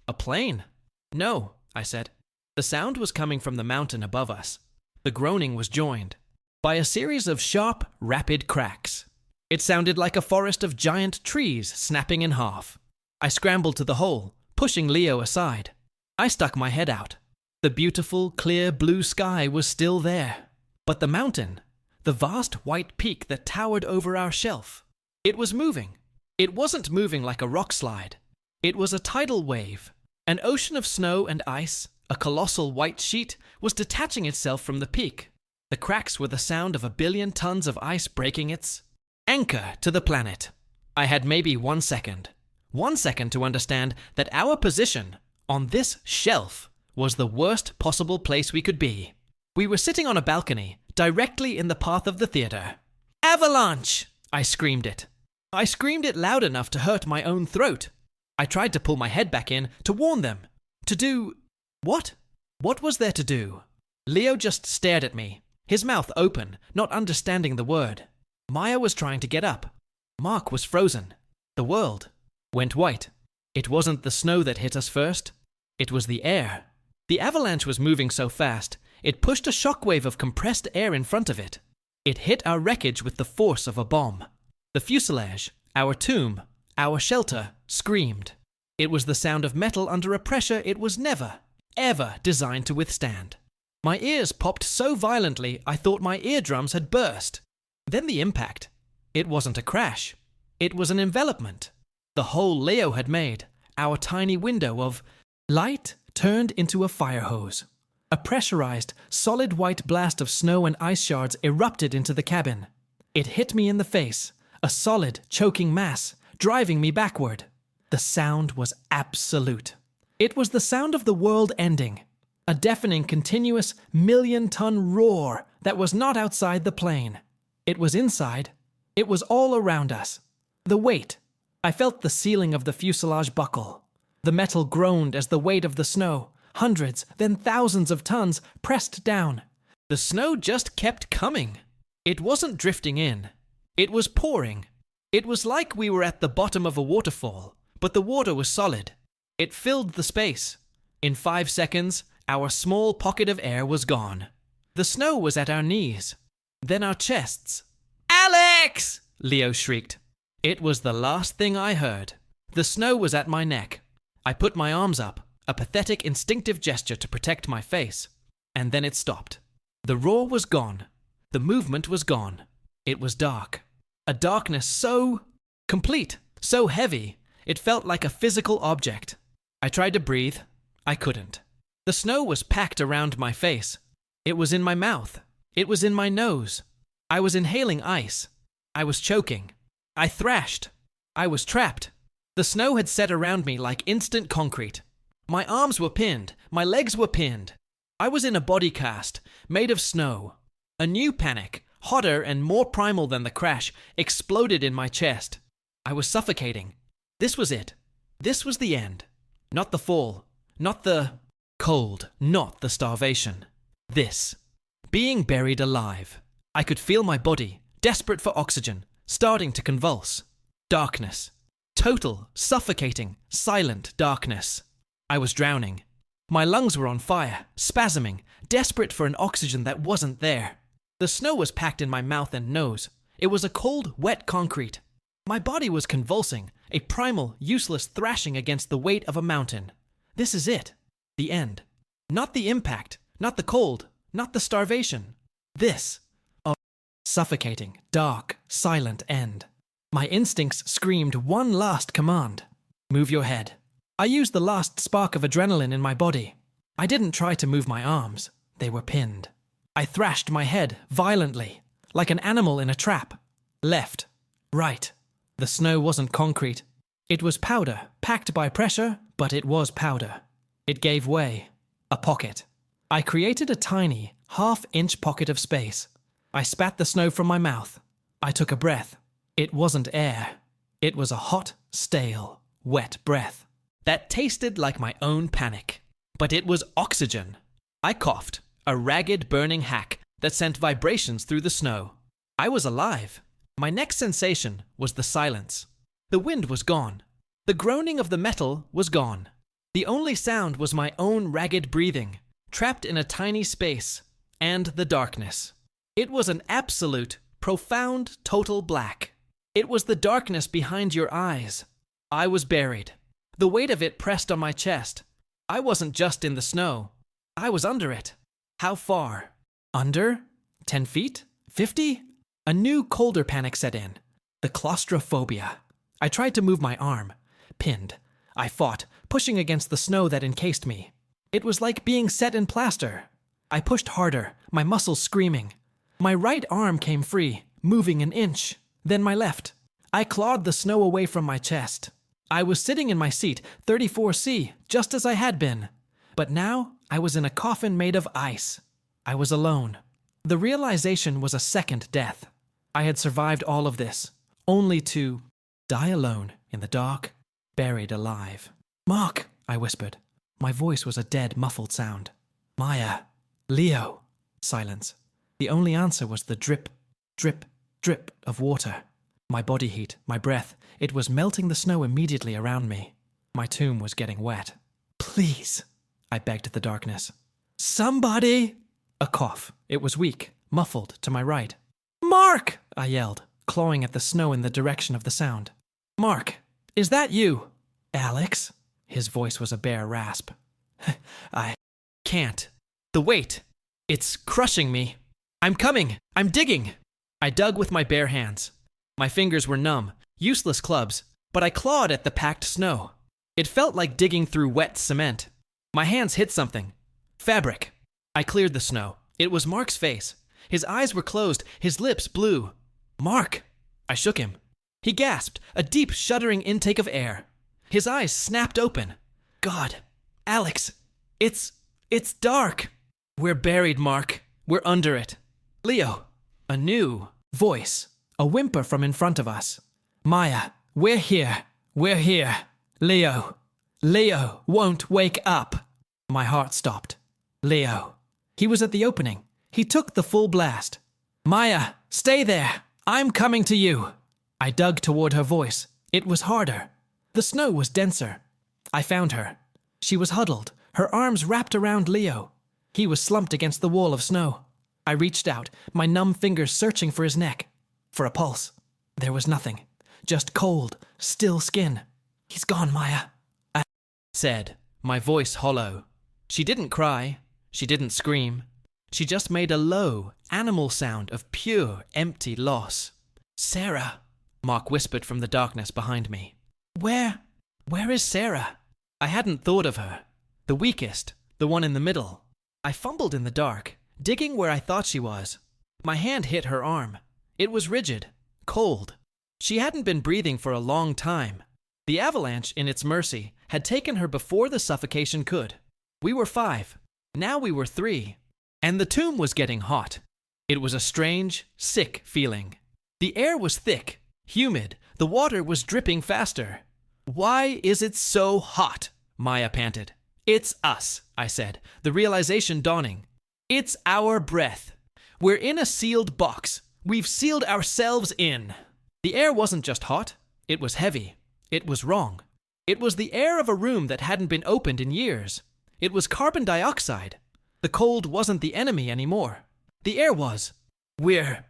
"A plane." "No," I said. The sound was coming from the mountain above us. The groaning was joined by a series of sharp, rapid cracks. It sounded like a forest of giant trees snapping in half. I scrambled to the hole, pushing Leo aside. I stuck my head out. The beautiful, clear blue sky was still there. But the mountain, the vast white peak that towered over our shelf, it was moving. It wasn't moving like a rock slide. It was a tidal wave. An ocean of snow and ice, a colossal white sheet, was detaching itself from the peak. The cracks were the sound of 1,000,000,000 tons of ice breaking its anchor to the planet. I had maybe 1 second. 1 second to understand that our position on this shelf was the worst possible place we could be. We were sitting on a balcony, directly in the path of the theater. "Avalanche!" I screamed it. I screamed it loud enough to hurt my own throat. I tried to pull my head back in to warn them. To do... what? What was there to do? Leo just stared at me, his mouth open, not understanding the word. Maya was trying to get up. Mark was frozen. The world went white. It wasn't the snow that hit us first. It was the air. The avalanche was moving so fast, It pushed a shockwave of compressed air in front of it. It hit our wreckage with the force of a bomb. The fuselage, our tomb, our shelter, screamed. It was the sound of metal under a pressure it was never, ever designed to withstand. My ears popped so violently I thought my eardrums had burst. Then the impact. It wasn't a crash. It was an envelopment. The hole Leo had made, our tiny window of light, turned into a fire hose. A pressurized, solid white blast of snow and ice shards erupted into the cabin. It hit me in the face, a solid, choking mass, driving me backward. The sound was absolute. It was the sound of the world ending. A deafening, continuous, million-ton roar that was not outside the plane. It was inside. It was all around us. The weight. I felt the ceiling of the fuselage buckle. The metal groaned as the weight of the snow, hundreds, then thousands of tons, pressed down. The snow just kept coming. It wasn't drifting in. It was pouring. It was like we were at the bottom of a waterfall, but the water was solid. It filled the space. In 5 seconds, our small pocket of air was gone. The snow was at our knees. Then our chests. "Alex!" Leo shrieked. It was the last thing I heard. The snow was at my neck. I put my arms up, a pathetic instinctive gesture to protect my face. And then it stopped. The roar was gone. The movement was gone. It was dark. A darkness so complete, so heavy, it felt like a physical object. I tried to breathe. I couldn't. The snow was packed around my face. It was in my mouth. It was in my nose. I was inhaling ice. I was choking. I thrashed. I was trapped. The snow had set around me like instant concrete. My arms were pinned. My legs were pinned. I was in a body cast, made of snow. A new panic, hotter and more primal than the crash, exploded in my chest. I was suffocating. This was it. This was the end. Not the fall. Not the cold. Not the starvation. This. Being buried alive. I could feel my body, desperate for oxygen, starting to convulse. Darkness. Total, suffocating, silent darkness. I was drowning. My lungs were on fire, spasming, desperate for an oxygen that wasn't there. The snow was packed in my mouth and nose. It was a cold, wet concrete. My body was convulsing, a primal, useless thrashing against the weight of a mountain. This is it. The end. Not the impact, not the cold, not the starvation. This. A suffocating, dark, silent end. My instincts screamed one last command. Move your head. I used the last spark of adrenaline in my body. I didn't try to move my arms. They were pinned. I thrashed my head violently, like an animal in a trap. Left. Right. The snow wasn't concrete. It was powder, packed by pressure, but it was powder. It gave way. A pocket. I created a tiny, half-inch pocket of space. I spat the snow from my mouth. I took a breath. It wasn't air. It was a hot, stale, wet breath that tasted like my own panic. But it was oxygen. I coughed, a ragged, burning hack that sent vibrations through the snow. I was alive. My next sensation was the silence. The wind was gone. The groaning of the metal was gone. The only sound was my own ragged breathing, trapped in a tiny space, and the darkness. It was an absolute, profound, total black. It was the darkness behind your eyes. I was buried. The weight of it pressed on my chest. I wasn't just in the snow. I was under it. How far? Under? 10 feet? 50? A new, colder panic set in. The claustrophobia. I tried to move my arm. Pinned. I fought, pushing against the snow that encased me. It was like being set in plaster. I pushed harder, my muscles screaming. My right arm came free, moving an inch. Then my left. I clawed the snow away from my chest. I was sitting in my seat, 34C, just as I had been. But now I was in a coffin made of ice. I was alone. The realization was a second death. I had survived all of this, only to die alone in the dark, buried alive. "Mark," I whispered. My voice was a dead, muffled sound. "Maya. Leo." Silence. The only answer was the drip, drip, drip of water. My body heat, my breath, it was melting the snow immediately around me. My tomb was getting wet. "Please," I begged the darkness. "Somebody!" A cough. It was weak, muffled to my right. "Mark!" I yelled, clawing at the snow in the direction of the sound. "Mark, is that you?" "Alex?" His voice was a bare rasp. "I can't. The weight. It's crushing me. I'm coming. I'm digging." I dug with my bare hands. My fingers were numb, useless clubs, but I clawed at the packed snow. It felt like digging through wet cement. My hands hit something. Fabric. I cleared the snow. It was Mark's face. His eyes were closed, his lips blue. "Mark!" I shook him. He gasped, a deep, shuddering intake of air. His eyes snapped open. "God, Alex, it's dark." "We're buried, Mark. We're under it." "Leo." A new voice, a whimper from in front of us. "Maya, we're here. We're here. Leo. Leo won't wake up." My heart stopped. Leo. He was at the opening. He took the full blast. "Maya, stay there. I'm coming to you." I dug toward her voice. It was harder. The snow was denser. I found her. She was huddled, her arms wrapped around Leo. He was slumped against the wall of snow. I reached out, my numb fingers searching for his neck, for a pulse. There was nothing, just cold, still skin. "He's gone, Maya," I said, my voice hollow. She didn't cry. She didn't scream. She just made a low, animal sound of pure, empty loss. "Sarah," Mark whispered from the darkness behind me. Where is Sarah?" I hadn't thought of her. The weakest, the one in the middle. I fumbled in the dark, digging where I thought she was. My hand hit her arm. It was rigid, cold. She hadn't been breathing for a long time. The avalanche, in its mercy, had taken her before the suffocation could. We were 5. Now we were 3. And the tomb was getting hot. It was a strange, sick feeling. The air was thick, humid. The water was dripping faster. "Why is it so hot?" Maya panted. "It's us," I said, the realization dawning. "It's our breath. We're in a sealed box. We've sealed ourselves in." The air wasn't just hot. It was heavy. It was wrong. It was the air of a room that hadn't been opened in years. It was carbon dioxide. The cold wasn't the enemy anymore. The air was. We're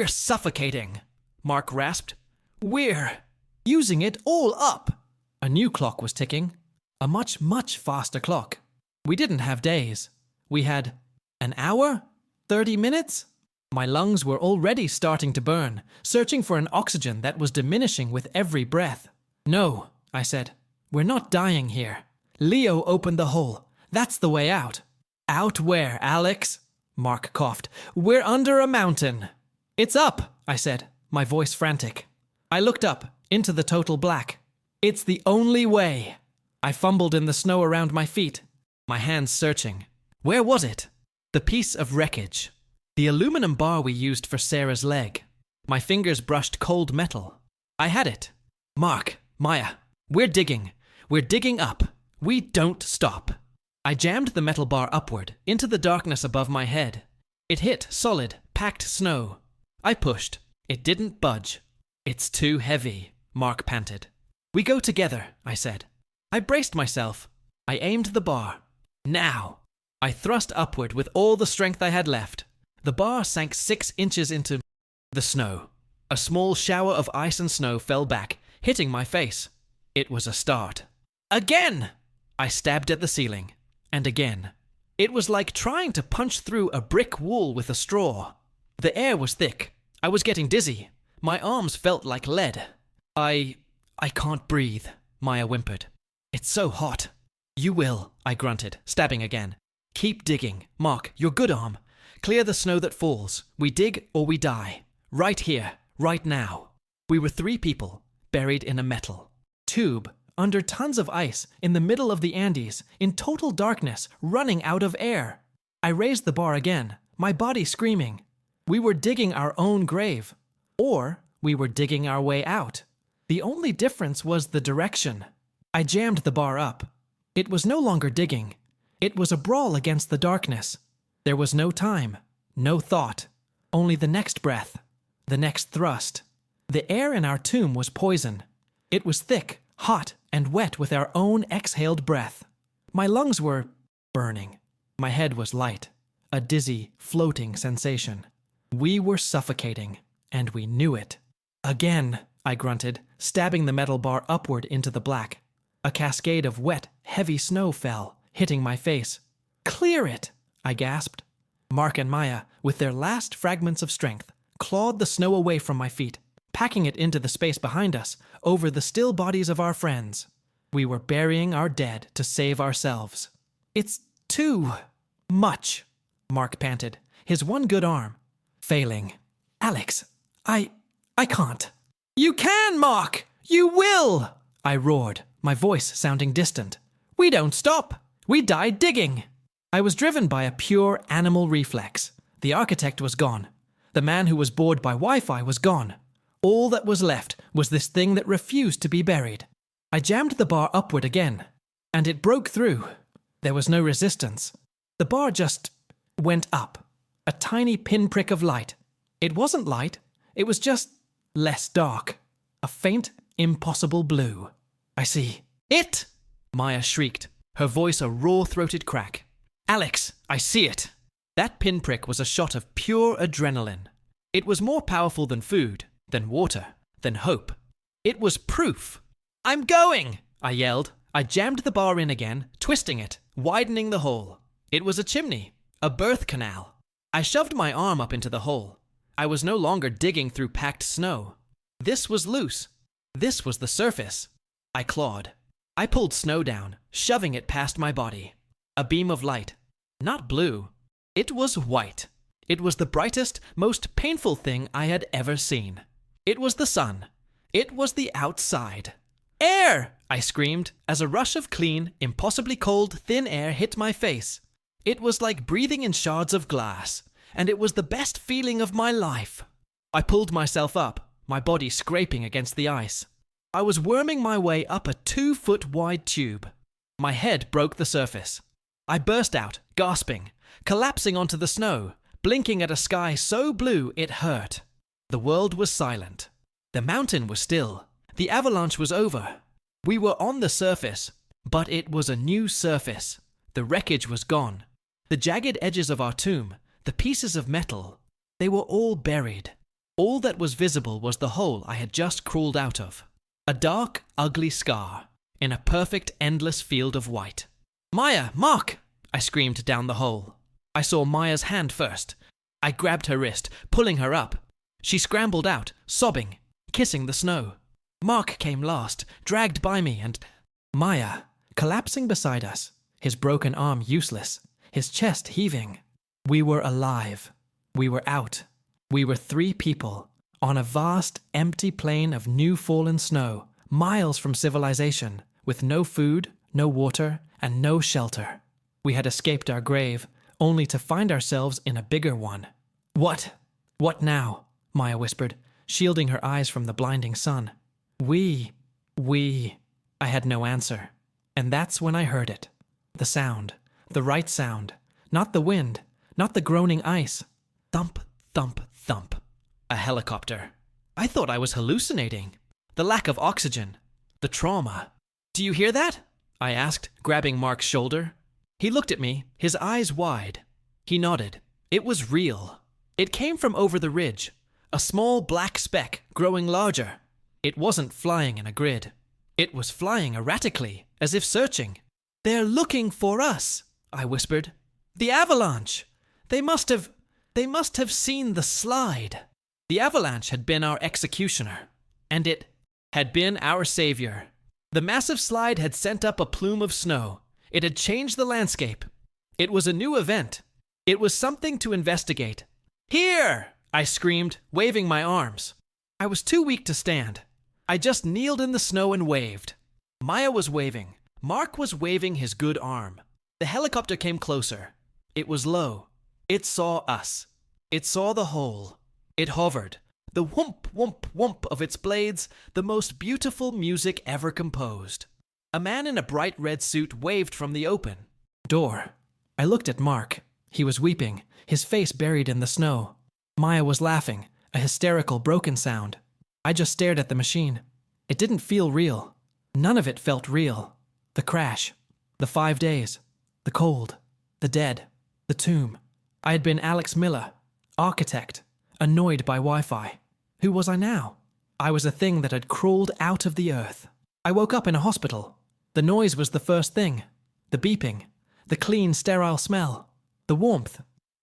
suffocating," Mark rasped. "We're using it all up." A new clock was ticking. A much, much faster clock. We didn't have days. We had an hour? 30 minutes? My lungs were already starting to burn, searching for an oxygen that was diminishing with every breath. "No," I said. "We're not dying here. Leo opened the hole. That's the way out." "Out where, Alex?" Mark coughed. "We're under a mountain." "It's up," I said, my voice frantic. I looked up, into the total black. "It's the only way." I fumbled in the snow around my feet, my hands searching. Where was it? The piece of wreckage. The aluminum bar we used for Sarah's leg. My fingers brushed cold metal. I had it. "Mark, Maya, we're digging. We're digging up. We don't stop." I jammed the metal bar upward, into the darkness above my head. It hit solid, packed snow. I pushed. It didn't budge. "It's too heavy," Mark panted. "We go together," I said. I braced myself. I aimed the bar. Now! I thrust upward with all the strength I had left. The bar sank 6 inches into the snow. A small shower of ice and snow fell back, hitting my face. It was a start. Again! I stabbed at the ceiling. And again. It was like trying to punch through a brick wall with a straw. The air was thick. I was getting dizzy. My arms felt like lead. I can't breathe," Maya whimpered. "It's so hot." "You will," I grunted, stabbing again. "Keep digging. Mark, your good arm. Clear the snow that falls. We dig or we die. Right here, right now." We were 3 people, buried in a metal tube, under tons of ice, in the middle of the Andes, in total darkness, running out of air. I raised the bar again, my body screaming. We were digging our own grave. Or we were digging our way out. The only difference was the direction. I jammed the bar up. It was no longer digging. It was a brawl against the darkness. There was no time, no thought, only the next breath, the next thrust. The air in our tomb was poison. It was thick, hot, and wet with our own exhaled breath. My lungs were burning. My head was light. a dizzy, floating sensation. We were suffocating, and we knew it. Again, I grunted, stabbing the metal bar upward into the black. A cascade of wet, heavy snow fell, hitting my face. "Clear it!" I gasped. Mark and Maya, with their last fragments of strength, clawed the snow away from my feet, packing it into the space behind us, over the still bodies of our friends. We were burying our dead to save ourselves. "It's too much," Mark panted, his one good arm failing. "Alex, I can't." "You can, Mark! You will!" I roared, my voice sounding distant. "We don't stop. We died digging." I was driven by a pure animal reflex. The architect was gone. The man who was bored by Wi-Fi was gone. All that was left was this thing that refused to be buried. I jammed the bar upward again, and it broke through. There was no resistance. The bar just went up, a tiny pinprick of light. It wasn't light, it was just less dark. A faint, impossible blue. "I see it!" Maya shrieked, her voice a raw-throated crack. "Alex, I see it!" That pinprick was a shot of pure adrenaline. It was more powerful than food, than water, than hope. It was proof. "I'm going!" I yelled. I jammed the bar in again, twisting it, widening the hole. It was a chimney, a birth canal. I shoved my arm up into the hole. I was no longer digging through packed snow. This was loose. This was the surface. I clawed. I pulled snow down, shoving it past my body. A beam of light. Not blue. It was white. It was the brightest, most painful thing I had ever seen. It was the sun. It was the outside. "Air!" I screamed as a rush of clean, impossibly cold, thin air hit my face. It was like breathing in shards of glass, and it was the best feeling of my life. I pulled myself up, my body scraping against the ice. I was worming my way up a 2-foot-wide tube. My head broke the surface. I burst out, gasping, collapsing onto the snow, blinking at a sky so blue it hurt. The world was silent. The mountain was still. The avalanche was over. We were on the surface, but it was a new surface. The wreckage was gone. The jagged edges of our tomb, the pieces of metal, they were all buried. All that was visible was the hole I had just crawled out of. A dark, ugly scar in a perfect, endless field of white. "Maya! Mark!" I screamed down the hole. I saw Maya's hand first. I grabbed her wrist, pulling her up. She scrambled out, sobbing, kissing the snow. Mark came last, dragged by me, and Maya, collapsing beside us, his broken arm useless, his chest heaving. We were alive. We were out. We were 3 people, on a vast, empty plain of new fallen snow, miles from civilization, with no food, no water, and no shelter. We had escaped our grave, only to find ourselves in a bigger one. "What? What now?" Maya whispered, shielding her eyes from the blinding sun. We... I had no answer. And that's when I heard it. The sound. The right sound. Not the wind. Not the groaning ice. Thump, thump, thump. A helicopter. I thought I was hallucinating. The lack of oxygen. The trauma. "Do you hear that?" I asked, grabbing Mark's shoulder. He looked at me, his eyes wide. He nodded. It was real. It came from over the ridge. A small black speck, growing larger. It wasn't flying in a grid. It was flying erratically, as if searching. "They're looking for us," I whispered. "The avalanche! They must have seen the slide." The avalanche had been our executioner, and it had been our savior. The massive slide had sent up a plume of snow. It had changed the landscape. It was a new event. It was something to investigate. "Here!" I screamed, waving my arms. I was too weak to stand. I just kneeled in the snow and waved. Maya was waving. Mark was waving his good arm. The helicopter came closer. It was low. It saw us. It saw the hole. It hovered. The whoomp, whoomp, whoomp of its blades, the most beautiful music ever composed. A man in a bright red suit waved from the open door. I looked at Mark. He was weeping, his face buried in the snow. Maya was laughing, a hysterical, broken sound. I just stared at the machine. It didn't feel real. None of it felt real. The crash, the 5 days, the cold, the dead, the tomb. I had been Alex Miller, architect, annoyed by Wi-Fi. Who was I now? I was a thing that had crawled out of the earth. I woke up in a hospital. The noise was the first thing. The beeping. The clean, sterile smell. The warmth.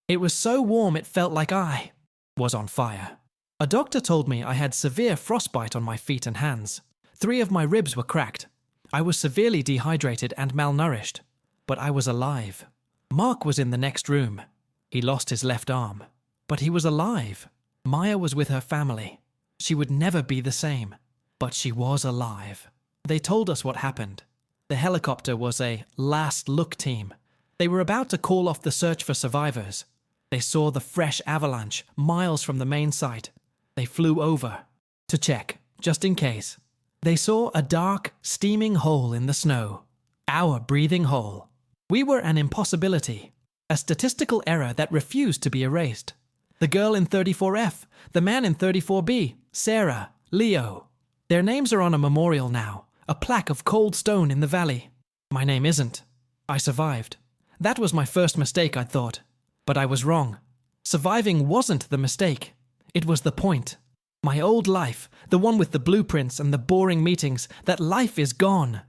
It was so warm it felt like I was on fire. A doctor told me I had severe frostbite on my feet and hands. 3 of my ribs were cracked. I was severely dehydrated and malnourished. But I was alive. Mark was in the next room. He lost his left arm. But he was alive. Maya was with her family. She would never be the same. But she was alive. They told us what happened. The helicopter was a last look team. They were about to call off the search for survivors. They saw the fresh avalanche miles from the main site. They flew over to check, just in case. They saw a dark, steaming hole in the snow. Our breathing hole. We were an impossibility. A statistical error that refused to be erased. The girl in 34F, the man in 34B, Sarah, Leo. Their names are on a memorial now, a plaque of cold stone in the valley. My name isn't. I survived. That was my first mistake, I thought. But I was wrong. Surviving wasn't the mistake. It was the point. My old life, the one with the blueprints and the boring meetings, that life is gone.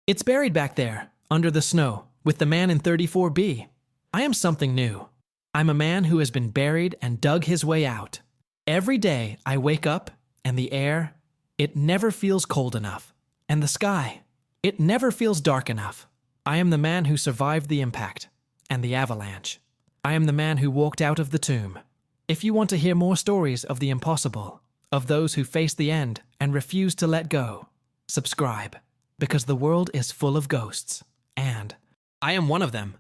It's buried back there, under the snow, with the man in 34B. I am something new. I'm a man who has been buried and dug his way out. Every day I wake up, and the air, it never feels cold enough. And the sky, it never feels dark enough. I am the man who survived the impact and the avalanche. I am the man who walked out of the tomb. If you want to hear more stories of the impossible, of those who face the end and refuse to let go, subscribe, because the world is full of ghosts, and I am one of them.